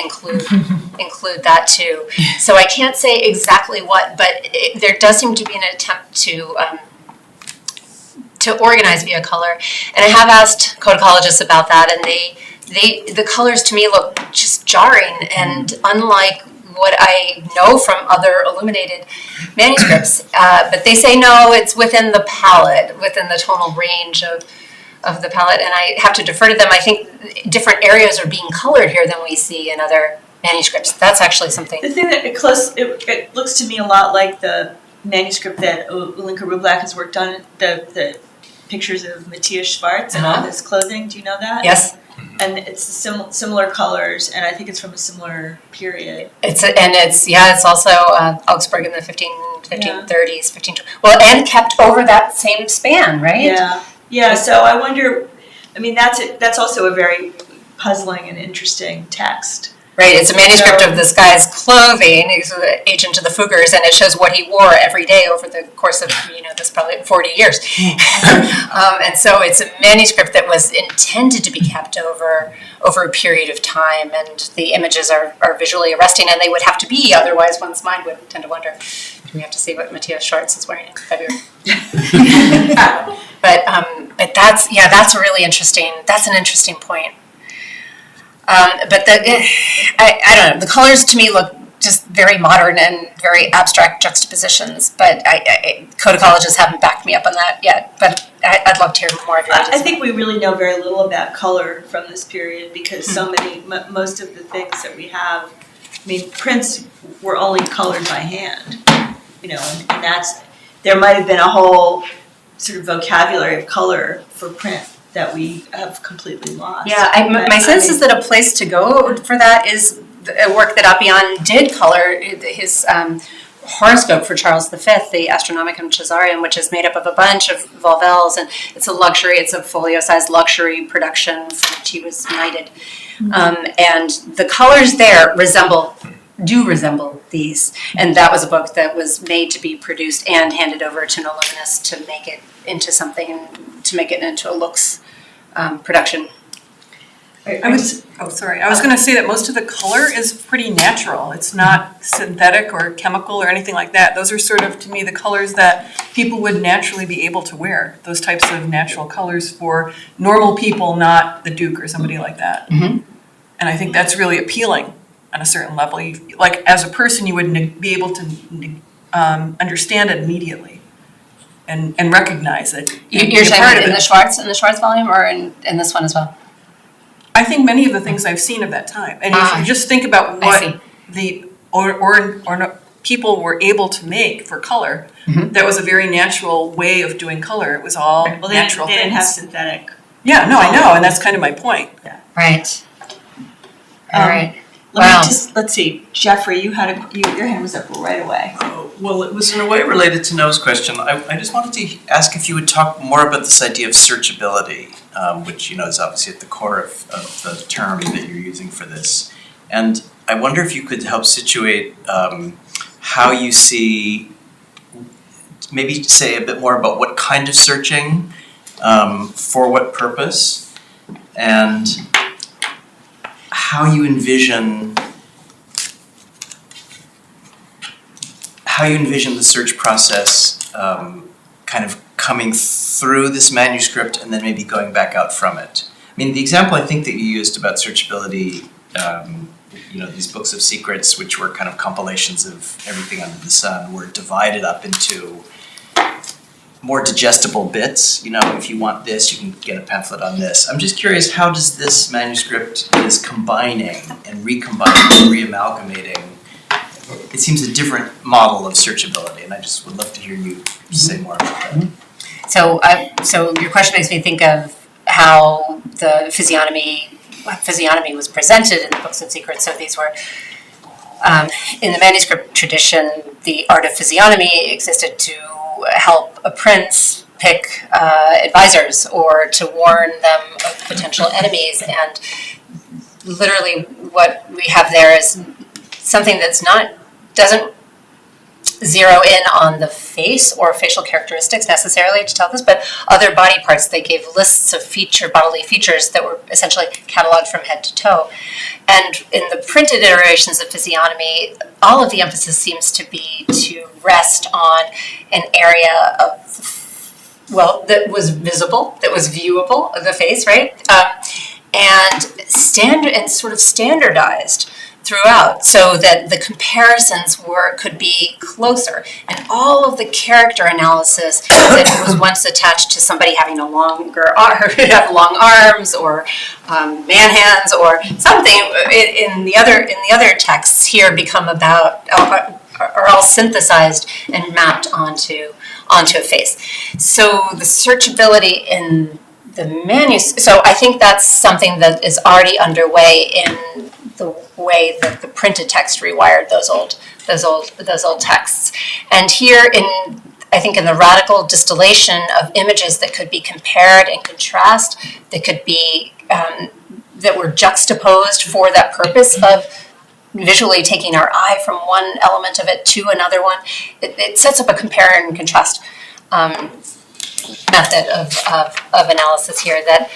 include that too. So I can't say exactly what, but there does seem to be an attempt to organize via color. And I have asked codicologists about that, and the colors to me look just jarring and unlike what I know from other illuminated manuscripts. But they say no, it's within the palette, within the tonal range of the palette, and I have to defer to them. I think different areas are being colored here than we see in other manuscripts. That's actually something. The thing that it looks to me a lot like the manuscript that Ulinka Rublak has worked on, the pictures of Matthias Schwarz and all his clothing. Do you know that? Yes. And it's similar colors, and I think it's from a similar period. It's also Augsburg in the 1530s, and kept over that same span, right? Yeah. So I wonder. I mean, that's also a very puzzling and interesting text. Right, it's a manuscript of this guy's clothing. He's an agent of the Fuggers, and it shows what he wore every day over the course of, this probably 40 years. And so it's a manuscript that was intended to be kept over a period of time, and the images are visually arresting, and they would have to be, otherwise one's mind would tend to wonder, do we have to see what Matthias Schwarz is wearing in February? But that's really interesting. That's an interesting point. But I don't know, the colors to me look just very modern and very abstract juxtapositions, but codicologists haven't backed me up on that yet, but I'd love to hear more of your ideas. I think we really know very little about color from this period because most of the things that we have, I mean, prints were only colored by hand, and there might have been a whole sort of vocabulary of color for print that we have completely lost. Yeah, my sense is that a place to go for that is a work that Appian did color, his horoscope for Charles V, the Astronomicum Caesarium, which is made up of a bunch of volvels, and it's a folio-sized luxury production for which he was knighted. And the colors there do resemble these, and that was a book that was made to be produced and handed over to an illuminist to make it into something, to make it into a Lux production. I was going to say that most of the color is pretty natural. It's not synthetic or chemical or anything like that. Those are sort of, to me, the colors that people would naturally be able to wear. Those types of natural colors for normal people, not the Duke or somebody like that. Mm-hmm. And I think that's really appealing on a certain level. Like, as a person, you would be able to understand it immediately and recognize it. You're saying in the Schwarz volume, or in this one as well? I think many of the things I've seen of that time, and if you just think about what people were able to make for color, that was a very natural way of doing color. It was all natural they things. didn't have synthetic. Yeah, no, I know, and that's kind of my point. Yeah. Right. All right. Let's see, Jeffrey, your hand was up right away. Well, it was in a way related to Noah's question. I just wanted to ask if you would talk more about this idea of searchability, which is obviously at the core of the term that you're using for this. And I wonder if you could help situate how you see, maybe say a bit more about what kind of searching, for what purpose, and how you envision the search process kind of coming through this manuscript and then maybe going back out from it. I mean, the example I think that you used about searchability, these books of secrets, which were kind of compilations of everything under the sun, were divided up into more digestible bits. If you want this, you can get a pamphlet on this. I'm just curious, how does this manuscript is combining and recombining and reamalgamating? It seems a different model of searchability, and I just would love to hear you say more about that. So your question makes me think of how the physiognomy was presented in the books of secrets. So these were, in the manuscript tradition, the art of physiognomy existed to help a prince pick advisors or to warn them of potential enemies. And literally what we have there is something that's zero in on the face or facial characteristics necessarily to tell this, but other body parts. They gave lists of bodily features that were essentially cataloged from head to toe. And in the printed iterations of physiognomy, all of the emphasis seems to be to rest on an area of, well, that was visible, that was viewable of the face, right? And sort of standardized throughout, so that the comparisons could be closer, and all of the character analysis that was once attached to somebody having a longer have long arms or man hands or something in the other texts here become are all synthesized and mapped onto a face. So the searchability in the manuscript. So I think that's something that is already underway in the way that the printed text rewired those old texts. And here I think in the radical distillation of images that could be compared and contrast, that could be that were juxtaposed for that purpose of visually taking our eye from one element of it to another one, it sets up a compare and contrast method of analysis here that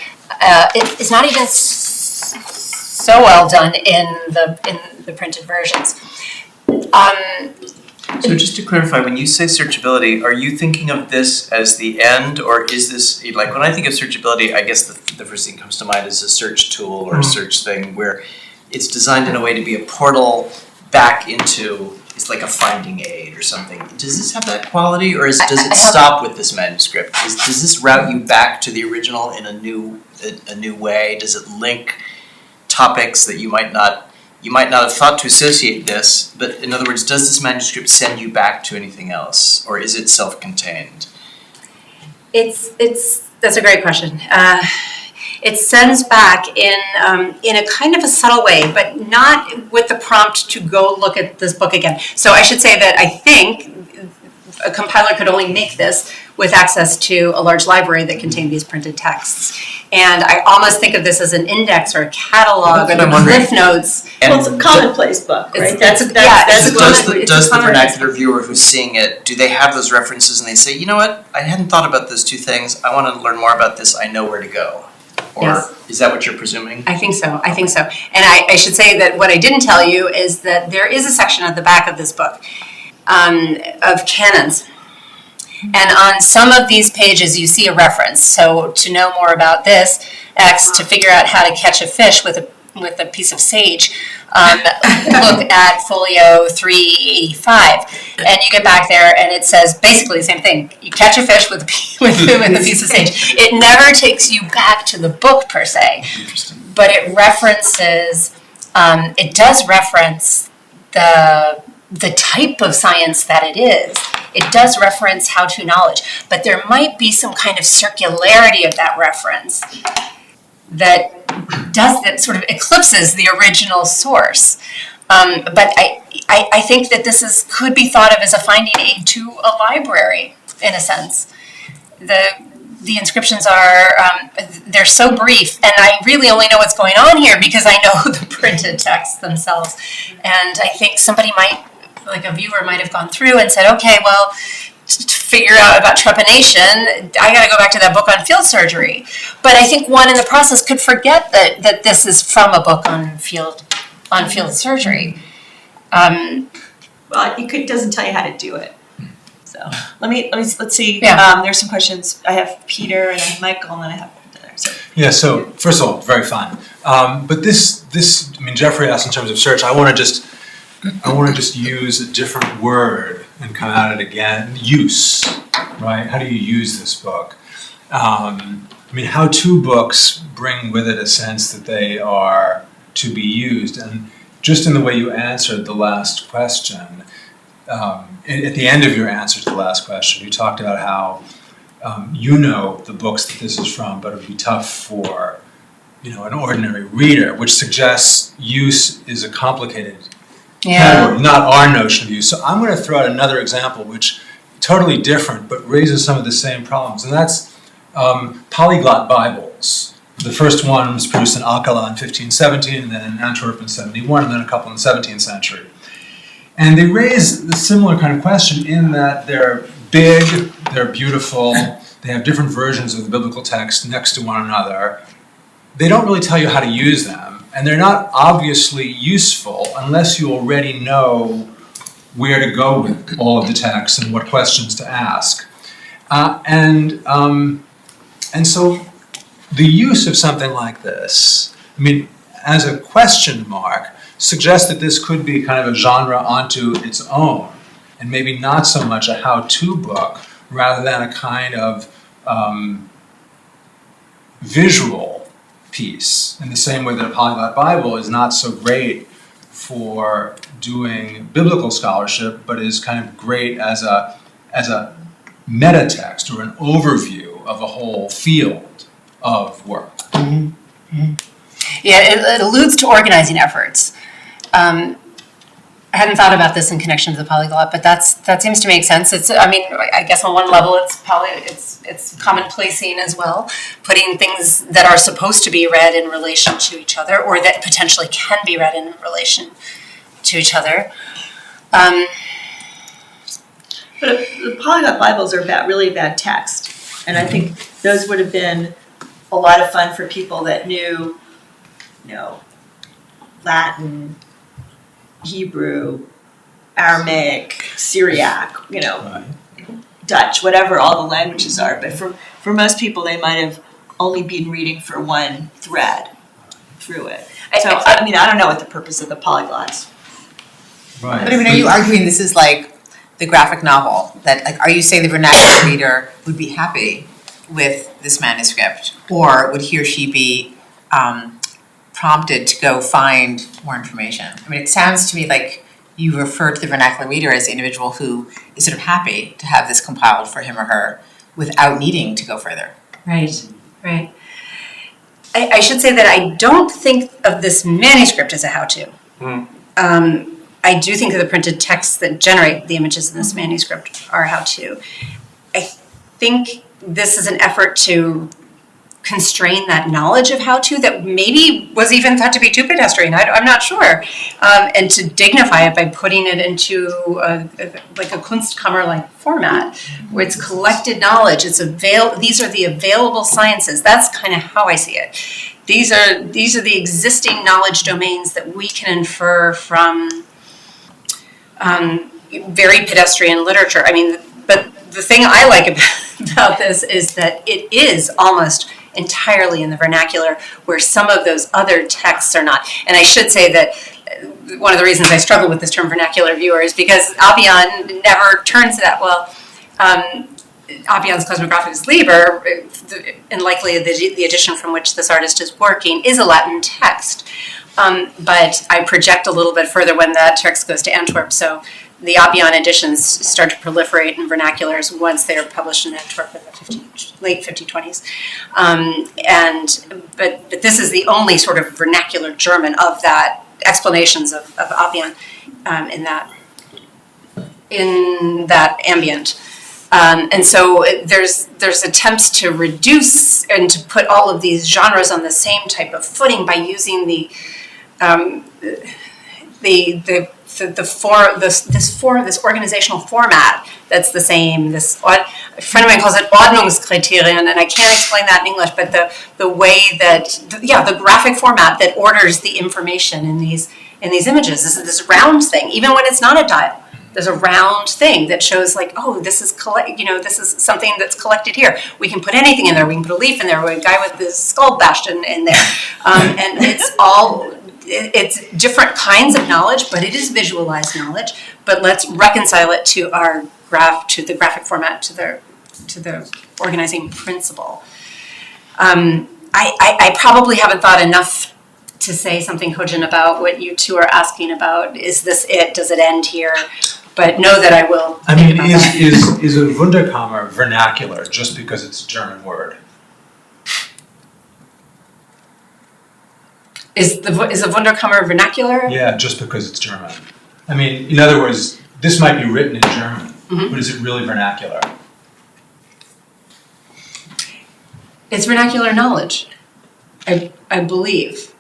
it is not even so well done in the printed versions. So just to clarify, when you say searchability, are you thinking of this as the end, or is this, like when I think of searchability, I guess the first thing that comes to mind is a search tool or a search thing where it's designed in a way to be a portal back into, it's like a finding aid or something. Does this have that quality, or does it stop with this manuscript? Does this route you back to the original in a new way? Does it link topics that you might not have thought to associate this, but in other words, does this manuscript send you back to anything else, or is it self-contained? That's a great question. It sends back in a kind of a subtle way, but not with the prompt to go look at this book again. So I should say that I think a compiler could only make this with access to a large library that contained these printed texts. And I almost think of this as an index or a catalog or the cliff notes. Well, it's a commonplace book, right? Does the vernacular viewer who's seeing it, do they have those references and they say, you know what, I hadn't thought about those two things, I want to learn more about this, I know where to go? Or yes. Is that what you're presuming? I think so. And I should say that what I didn't tell you is that there is a section at the back of this book of canons. And on some of these pages you see a reference. So to know more about this, X, to figure out how to catch a fish with a piece of sage, look at folio 385. And you get back there and it says basically the same thing. You catch a fish with a piece of sage. It never takes you back to the book per se. Interesting. But it does reference the type of science that it is. It does reference how-to knowledge, but there might be some kind of circularity of that reference that sort of eclipses the original source. But I think that this could be thought of as a finding aid to a library, in a sense. The inscriptions they're so brief, and I really only know what's going on here because I know the printed texts themselves. And I think somebody a viewer might have gone through and said, okay, well, to figure out about trepanation, I got to go back to that book on field surgery. But I think one in the process could forget that this is from a book on field surgery. Well, it doesn't tell you how to do it. So let's see. Yeah. There's some questions. I have Peter and I have Michael, and then I have. Yeah. So first of all, very fun. But this, Jeffrey asked in terms of search. I want to just use a different word and come at it again. Use, right? How do you use this book? How-to books bring with it a sense that they are to be used. And just in the way you answered the last question, at the end of your answer to the last question, you talked about how the books that this is from, but it would be tough for an ordinary reader, which suggests use is a complicated category, not our notion of use. So I'm going to throw out another example, which totally different, but raises some of the same problems, and that's polyglot Bibles. The first one was produced in Alcala in 1517, and then in Antwerp in 71, and then a couple in the 17th century. And they raise the similar kind of question in that they're big, they're beautiful, they have different versions of the biblical text next to one another. They don't really tell you how to use them, and they're not obviously useful unless you already know where to go with all of the text and what questions to ask. And so the use of something like this, I mean, as a question mark, suggests that this could be kind of a genre onto its own, and maybe not so much a how-to book, rather than a kind of visual piece, in the same way that a polyglot Bible is not so great for doing biblical scholarship, but is kind of great as a meta text or an overview of a whole field of work. Yeah, it alludes to organizing efforts. I hadn't thought about this in connection to the polyglot, but that seems to make sense. I guess on one level it's commonplacing as well, putting things that are supposed to be read in relation to each other, or that potentially can be read in relation to each other. But the polyglot Bibles are really bad text, and I think those would have been a lot of fun for people that knew, Latin, Hebrew, Aramaic, Syriac, Dutch, whatever all the languages are. But for most people, they might have only been reading for one thread through it. So I don't know what the purpose of the polyglots. Right. But are you arguing this is like the graphic novel? That are you saying the vernacular reader would be happy with this manuscript, or would he or she be prompted to go find more information? I mean, it sounds to me like you refer to the vernacular reader as the individual who is sort of happy to have this compiled for him or her without needing to go further. Right. I should say that I don't think of this manuscript as a how-to. I do think of the printed texts that generate the images in this manuscript are how-to. I think this is an effort to constrain that knowledge of how-to that maybe was even thought to be too pedestrian. I'm not sure. And to dignify it by putting it into a Kunstkammer-like format, where it's collected knowledge. These are the available sciences. That's kind of how I see it. These are the existing knowledge domains that we can infer from very pedestrian literature. I mean, but the thing I like about this is that it is almost entirely in the vernacular, where some of those other texts are not. And I should say that one of the reasons I struggle with this term vernacular viewer is because Avian never turns that well. Avian's Cosmographicus Liber, and likely the edition from which this artist is working, is a Latin text. But I project a little bit further when that text goes to Antwerp. So the Avian editions start to proliferate in vernaculars once they are published in Antwerp in the late 1520s. But this is the only sort of vernacular German of that, explanations of Avian in that ambient. And so there's attempts to reduce and to put all of these genres on the same type of footing by using this organizational format that's the same. A friend of mine calls it Ordnungskriterien, and I can't explain that in English, but the way that the graphic format that orders the information in these images. This round thing, even when it's not a dial. There's a round thing that shows this is this is something that's collected here. We can put anything in there. We can put a leaf in there. A guy with his skull bashed in there, and it's different kinds of knowledge, but it is visualized knowledge. But let's reconcile it to the graphic format, to the organizing principle. I probably haven't thought enough to say something cogent about what you two are asking about. Is this it? Does it end here? But know that I will. I mean, is a Wunderkammer vernacular just because it's a German word? Is a Wunderkammer vernacular? Yeah, just because it's German. I mean, in other words, this might be written in German, but is it really vernacular? It's vernacular knowledge. I believe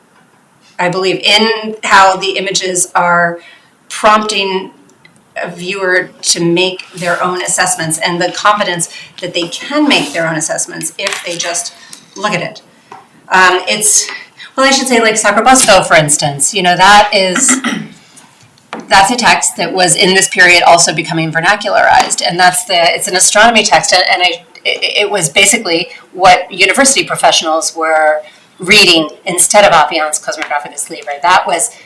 in how the images are prompting a viewer to make their own assessments and the confidence that they can make their own assessments if they just look at it. I should say like Sacrobosco, for instance, that's a text that was in this period also becoming vernacularized, and it's an astronomy text, and it was basically what university professionals were reading instead of Appian's Cosmographicus Libre. That was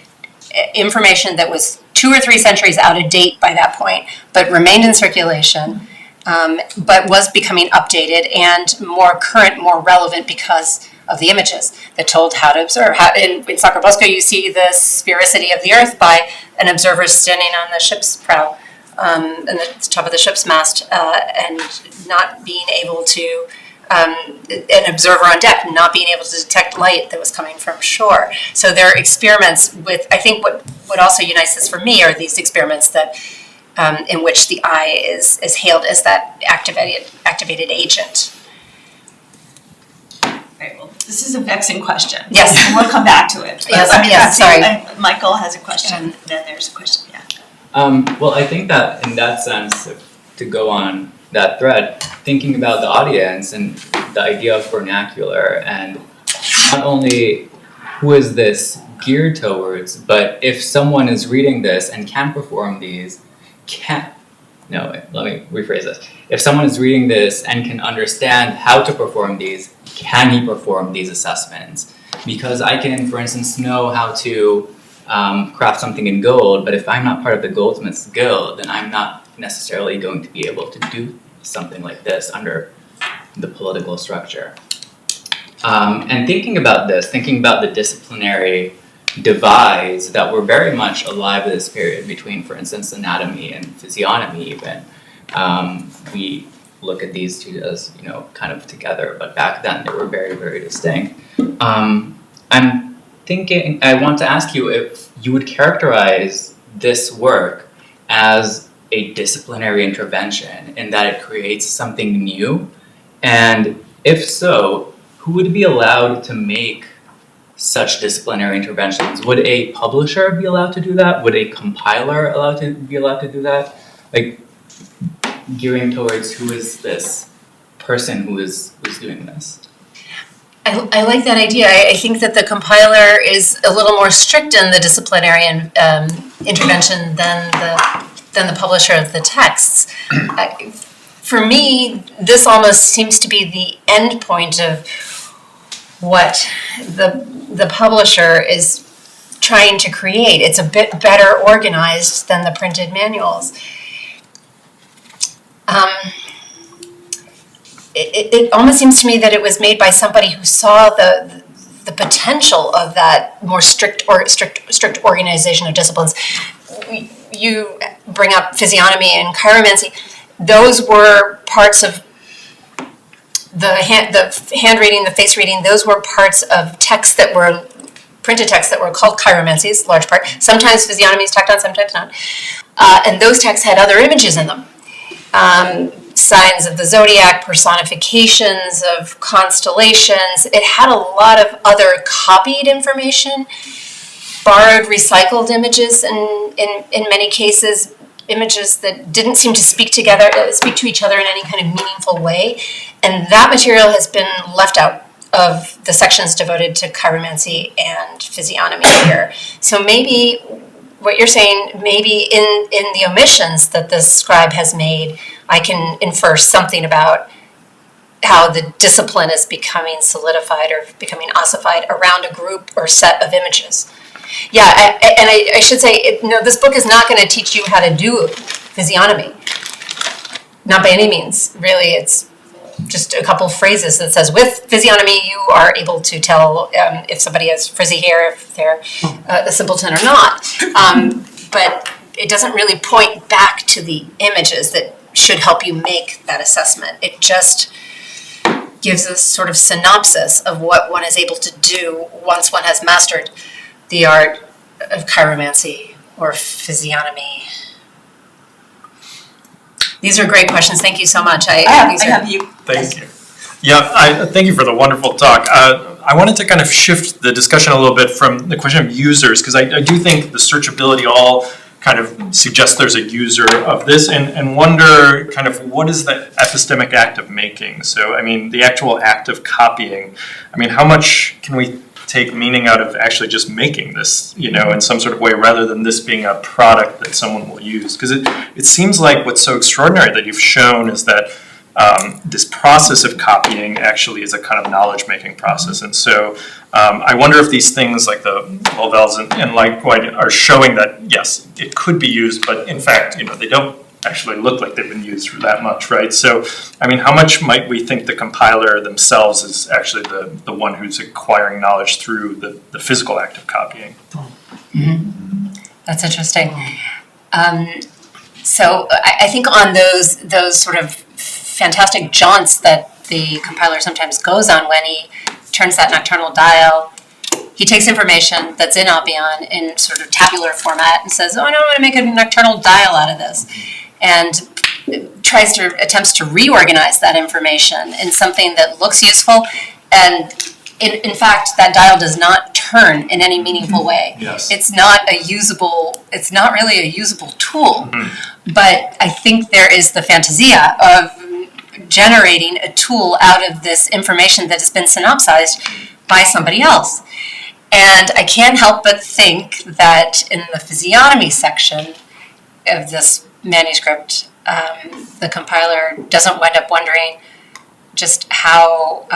information that was 2 or 3 centuries out of date by that point, but remained in circulation, but was becoming updated and more current, more relevant because of the images that told how to observe. In Sacrobosco, you see the sphericity of the Earth by an observer standing on the ship's prow, and the top of the ship's mast, and not being able to, an observer on deck not being able to detect light that was coming from shore. So there are experiments with, I think what also unites this for me are these experiments that in which the eye is hailed as that activated agent. Right, well, this is a vexing question. Yes. And we'll come back to it. Yes, sorry. Michael has a question, then there's a question, yeah. Well, I think that in that sense, to go on that thread, thinking about the audience and the idea of vernacular, and not only who is this geared towards, but if someone is reading this and can perform these, let me rephrase this. If someone is reading this and can understand how to perform these, can he perform these assessments? Because I can, for instance, know how to craft something in gold, but if I'm not part of the Goldsmiths Guild, then I'm not necessarily going to be able to do something like this under the political structure. And thinking about the disciplinary divides that were very much alive at this period between, for instance, anatomy and physiognomy even. We look at these two as, kind of together, but back then they were very, very distinct. I want to ask you if you would characterize this work as a disciplinary intervention in that it creates something new, and if so, who would be allowed to make such disciplinary interventions? Would a publisher be allowed to do that? Would a compiler be allowed to do that? Like, gearing towards who is this person who is doing this? I like that idea. I think that the compiler is a little more strict in the disciplinary intervention than the publisher of the texts. For me, this almost seems to be the end point of what the publisher is trying to create. It's a bit better organized than the printed manuals. It almost seems to me that it was made by somebody who saw the potential of that more strict organization of disciplines. You bring up physiognomy and chiromancy. Those were parts of the hand reading, the face reading. Those were parts of texts that were printed texts that were called chiromancies, large part. Sometimes physiognomy is tacked on, sometimes not. And those texts had other images in them. Signs of the zodiac, personifications of constellations. It had a lot of other copied information, borrowed, recycled images, and in many cases, images that didn't seem to speak to each other in any kind of meaningful way. And that material has been left out of the sections devoted to chiromancy and physiognomy here. So maybe what you're saying, maybe in the omissions that this scribe has made, I can infer something about how the discipline is becoming solidified or becoming ossified around a group or set of images. Yeah, I should say, this book is not going to teach you how to do physiognomy. Not by any means. Really, it's just a couple of phrases that says, with physiognomy, you are able to tell if somebody has frizzy hair, if they're a simpleton or not. But it doesn't really point back to the images that should help you make that assessment. It just gives a sort of synopsis of what one is able to do once one has mastered the art of chiromancy or physiognomy. These are great questions. Thank you so much. I have you. Thank you. Yeah, thank you for the wonderful talk. I wanted to kind of shift the discussion a little bit from the question of users, because I do think the searchability all kind of suggest there's a user of this, and wonder kind of what is the epistemic act of making. So, I mean, the actual act of copying, I mean, how much can we take meaning out of actually just making this, in some sort of way, rather than this being a product that someone will use? Because it seems like what's so extraordinary that you've shown is that this process of copying actually is a kind of knowledge-making process. And so I wonder if these things like the Volvels and like White are showing that, yes, it could be used, but in fact, they don't actually look like they've been used for that much, right? So, I mean, how much might we think the compiler themselves is actually the one who's acquiring knowledge through the physical act of copying? Mm-hmm. That's interesting. So I think on those sort of fantastic jaunts that the compiler sometimes goes on when he turns that nocturnal dial, he takes information that's in Albion in sort of tabular format and says, oh, no, I want to make a nocturnal dial out of this. And attempts to reorganize that information in something that looks useful. And in fact, that dial does not turn in any meaningful way. Yes. It's not really a usable tool. Mm-hmm. But I think there is the fantasia of generating a tool out of this information that has been synopsized by somebody else. And I can't help but think that in the physiognomy section of this manuscript, the compiler doesn't wind up wondering just how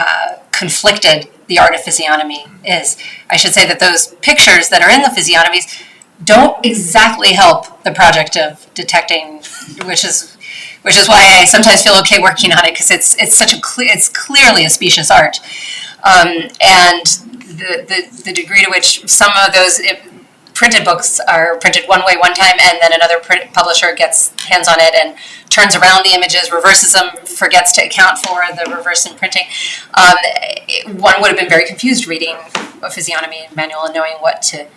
conflicted the art of physiognomy is. I should say that those pictures that are in the physiognomies don't exactly help the project of detecting, which is why I sometimes feel okay working on it, because it's clearly a specious art, and the degree to which some of those printed books are printed one way one time, and then another publisher gets hands on it and turns around the images, reverses them, forgets to account for the reverse in printing. One would have been very confused reading a physiognomy manual and knowing what to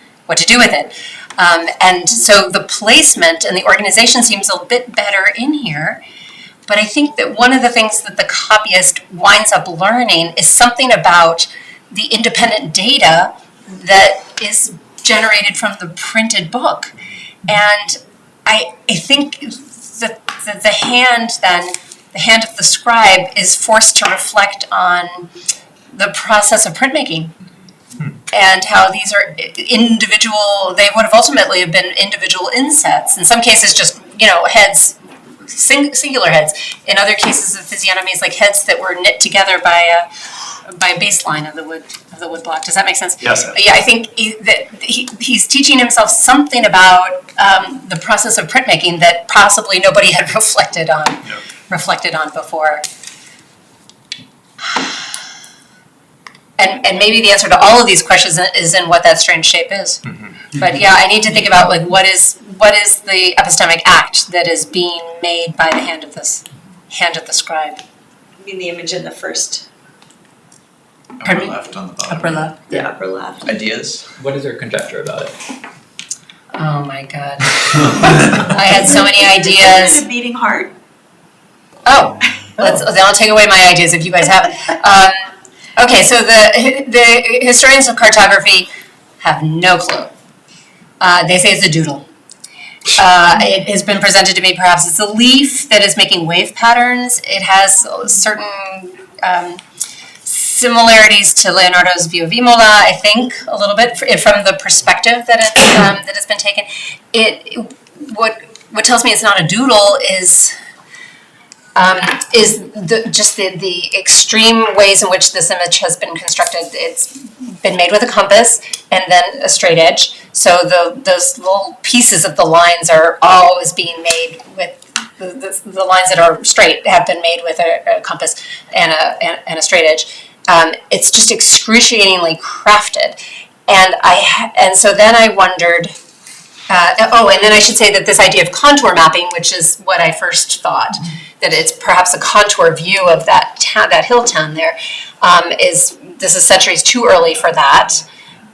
do with it. And so the placement and the organization seems a bit better in here. But I think that one of the things that the copyist winds up learning is something about the independent data that is generated from the printed book. And I think that the hand of the scribe is forced to reflect on the process of printmaking and how these are individual, they would have ultimately have been individual insets. In some cases, just, heads, singular heads. In other cases of physiognomies, like heads that were knit together by a baseline of the wood block. Does that make sense? Yes. Yeah, I think he's teaching himself something about the process of printmaking that possibly nobody had reflected on before. And maybe the answer to all of these questions is in what that strange shape is. Mm-hmm. But yeah, I need to think about what is the epistemic act that is being made by the hand of the scribe. I mean, the image in the first. Upper left on the bottom. Upper left. Yeah, upper left. Ideas? What is your conjecture about it? Oh my God. I had so many ideas. A beating heart. Oh, then I'll take away my ideas if you guys have it. Okay, so the historians of cartography have no clue. They say it's a doodle. It has been presented to me perhaps as a leaf that is making wave patterns. It has certain similarities to Leonardo's view of Imola, I think, a little bit from the perspective that has been taken. What tells me it's not a doodle is the extreme ways in which this image has been constructed. It's been made with a compass and then a straight edge. So those little pieces of the lines are always being made with the lines that are straight have been made with a compass and a straight edge. It's just excruciatingly crafted, and so then I wondered. And then I should say that this idea of contour mapping, which is what I first thought, that it's perhaps a contour view of that hill town there, this is centuries too early for that,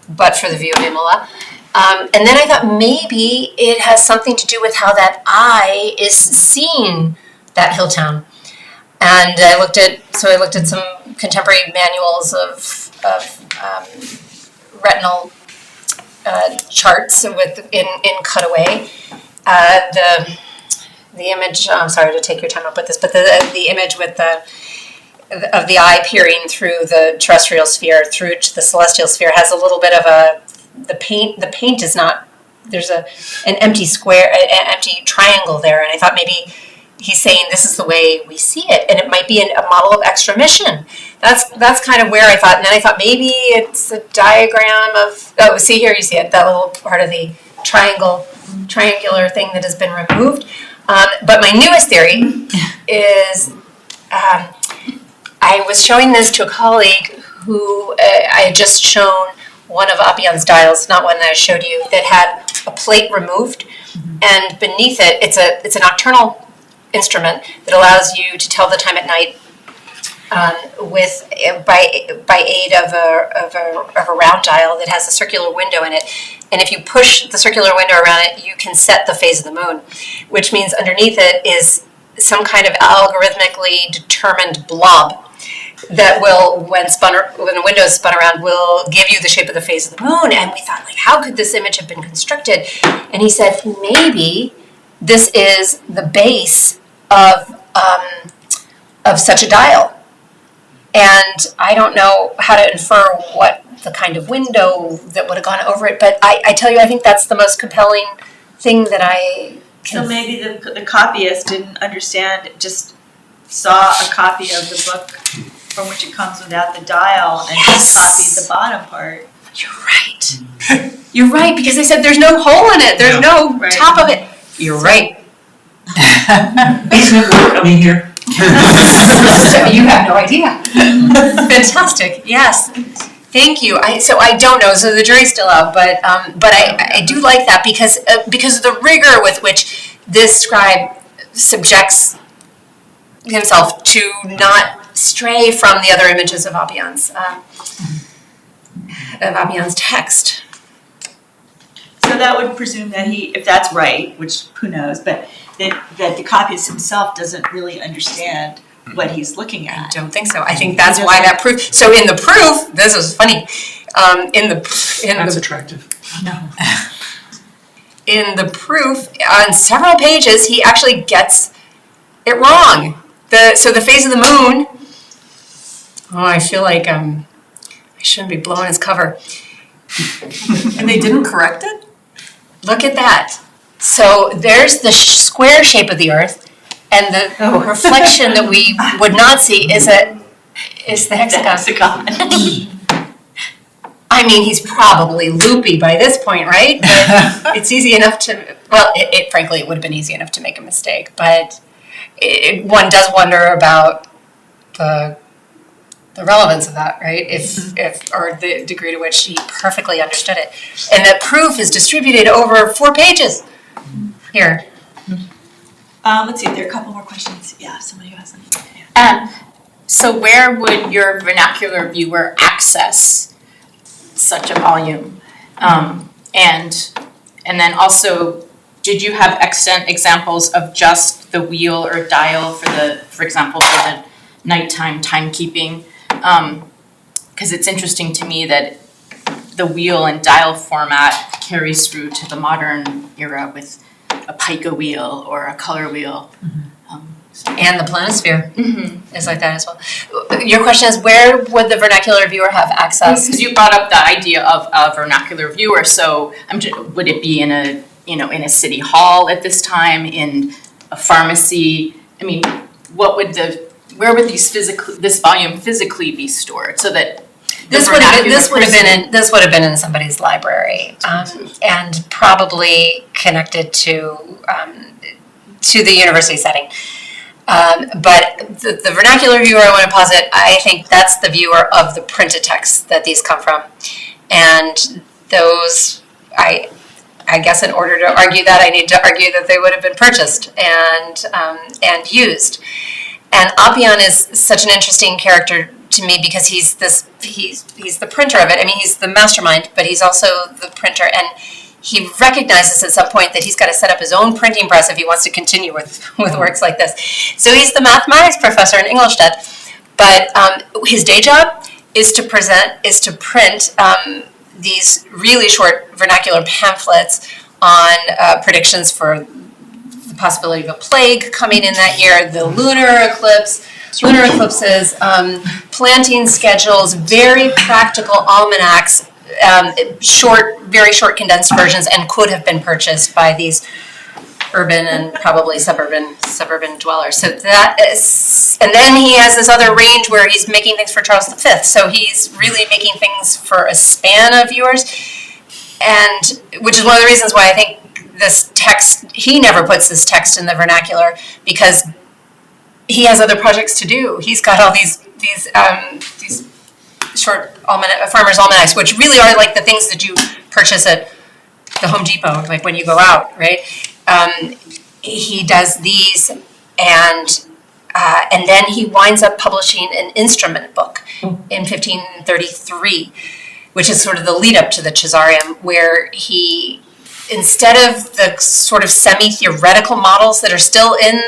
but for the view of Imola. And then I thought maybe it has something to do with how that eye is seeing that hill town. And I looked at some contemporary manuals of retinal charts in cutaway, The image, I'm sorry to take your time up with this, but the image with of the eye peering through the terrestrial sphere through to the celestial sphere has a little bit of the paint is not, there's an empty square, an empty triangle there, and I thought maybe he's saying this is the way we see it, and it might be a model of extramission. That's kind of where I thought, and then I thought maybe it's a diagram of, see here, you see it, that little part of the triangular thing that has been removed. But my newest theory is, I was showing this to a colleague who I had just shown one of Appian's dials, not one that I showed you, that had a plate removed, and beneath it, it's a nocturnal instrument that allows you to tell the time at night by aid of a round dial that has a circular window in it. And if you push the circular window around it, you can set the phase of the moon, which means underneath it is some kind of algorithmically determined blob that will, when the window is spun around, will give you the shape of the phase of the moon. And we thought, like, how could this image have been constructed? And he said, maybe this is the base of such a dial. And I don't know how to infer what the kind of window that would have gone over it, but I tell you, I think that's the most compelling thing that I can... So maybe the copyist didn't understand, just saw a copy of the book from which it comes without the dial and just copied the bottom part. You're right. You're right, because they said there's no hole in it, there's no top of it. You're right. Basement work coming here. You have no idea. Fantastic. Yes. Thank you. So I don't know. So the jury's still out, but I do like that because of the rigor with which this scribe subjects himself to not stray from the other images of Appian's text. So that would presume that he, if that's right, which who knows, but that the copyist himself doesn't really understand what he's looking I at. don't think so. I think that's why that proof. So in the proof, this is funny. That's attractive. No. In the proof, on several pages, he actually gets it wrong. So the phase of the moon. Oh, I feel like I shouldn't be blowing his cover. And they didn't correct it? Look at that. So there's the square shape of the Earth, and the reflection that we would not see is the hexagon. I mean, he's probably loopy by this point, right? But it's easy enough to, well, frankly, it would have been easy enough to make a mistake, but one does wonder about the relevance of that, right? If or the degree to which he perfectly understood it. And the proof is distributed over 4 pages. Here. Let's see if there are a couple more questions. Yeah, somebody who has something. So where would your vernacular viewer access such a volume? And then also, did you have extant examples of just the wheel or dial for example, for the nighttime timekeeping? Because it's interesting to me that the wheel and dial format carries through to the modern era with a pica wheel or a color wheel. And the planisphere is like that as well. Your question is, where would the vernacular viewer have access? Because you brought up the idea of a vernacular viewer, so would it be in a city hall at this time, in a pharmacy? I mean, where would this volume physically be stored so that This would have been in somebody's library, and probably connected to the university setting. But the vernacular viewer, I want to posit, I think that's the viewer of the printed texts that these come from, and those I guess in order to argue that, I need to argue that they would have been purchased and used. And Appian is such an interesting character to me because he's the printer of it. I mean, he's the mastermind, but he's also the printer, and he recognizes at some point that he's got to set up his own printing press if he wants to continue with works like this. So he's the mathematics professor in Ingolstadt, but his day job is to print these really short vernacular pamphlets on predictions for the possibility of a plague coming in that year, the lunar eclipses, planting schedules, very practical almanacs, very short condensed versions, and could have been purchased by these urban and probably suburban dwellers. So that is, and then he has this other range where he's making things for Charles V. So he's really making things for a span of viewers, and which is one of the reasons why I think this text, he never puts this text in the vernacular, because he has other projects to do. He's got all these short farmers' almanacs, which really are like the things that you purchase at the Home Depot, like when you go out, right? He does these, and then he winds up publishing an instrument book in 1533, which is sort of the lead up to the Cesarium, where he, instead of the sort of semi-theoretical models that are still in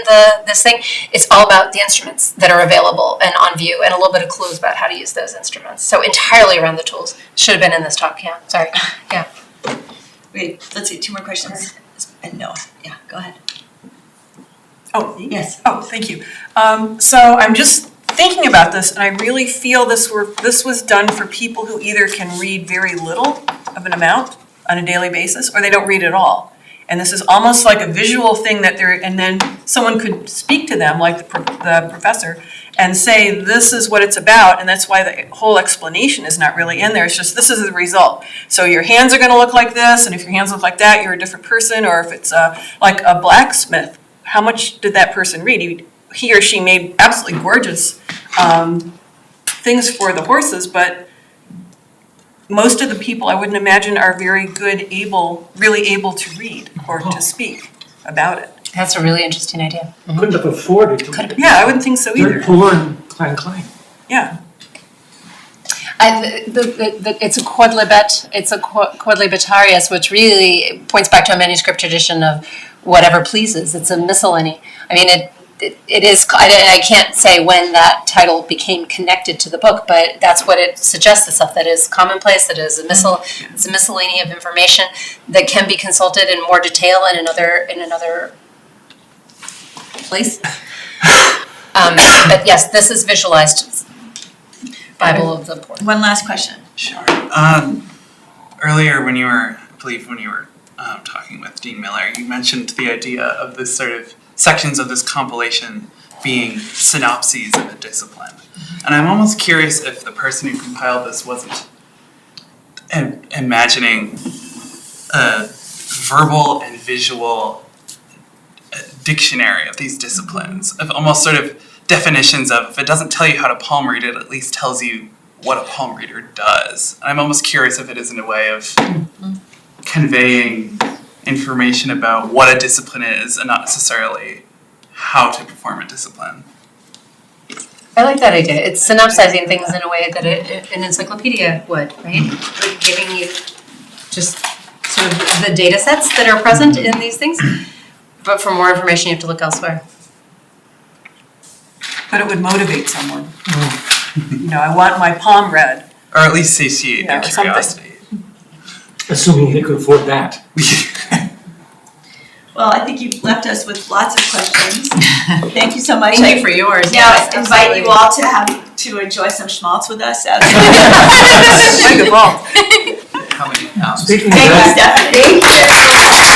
this thing, it's all about the instruments that are available and on view, and a little bit of clues about how to use those instruments. So entirely around the tools. Should have been in this talk, yeah, sorry, yeah. Wait, let's see, 2 more questions. And Noah, yeah, go ahead. Oh, Yes. oh, thank you. So I'm just thinking about this, and I really feel this was done for people who either can read very little of an amount on a daily basis, or they don't read at all. And this is almost like a visual thing and then someone could speak to them, like the professor, and say, this is what it's about, and that's why the whole explanation is not really in there. It's just, this is the result. So your hands are gonna look like this, and if your hands look like that, you're a different person, or if it's like a blacksmith, how much did that person read? He or she made absolutely gorgeous things for the horses, but most of the people, I wouldn't imagine, are very good, really able to read or to speak about it. That's a really interesting idea. Couldn't have afforded to. Yeah, I wouldn't think so either. They're poor and klein. Yeah. It's a quodlibet. It's a quodlibetarius, which really points back to a manuscript tradition of whatever pleases. It's a miscellany. I mean, it is. I can't say when that title became connected to the book, but that's what it suggests. The stuff that is commonplace, that is it's a miscellany of information that can be consulted in more detail in another place. But yes, this is visualized Bible of the Poor. One last question. Sure. Earlier when you were talking with Dean Miller, you mentioned the idea of this sort of sections of this compilation being synopses of a discipline. And I'm almost curious if the person who compiled this wasn't imagining a verbal and visual dictionary of these disciplines, of almost sort of definitions of, if it doesn't tell you how to palm read it, at least tells you what a palm reader does. And I'm almost curious if it isn't a way of conveying information about what a discipline is and not necessarily how to perform a discipline. I like that idea. It's synopsizing things in a way that an encyclopedia would, right? Like giving you just sort of the data sets that are present in these things. But for more information, you have to look elsewhere. But it would motivate someone. You know, I want my palm read. Or at least satiate their curiosity. Assuming they could afford that. Well, I think you've left us with lots of questions. Thank you so much. Thank you for yours. Now, Yes, invite absolutely. you all to enjoy some schmaltz with us. Like a ball. How many ounces? Speaking of Thank you, that, Stephanie. Thank you.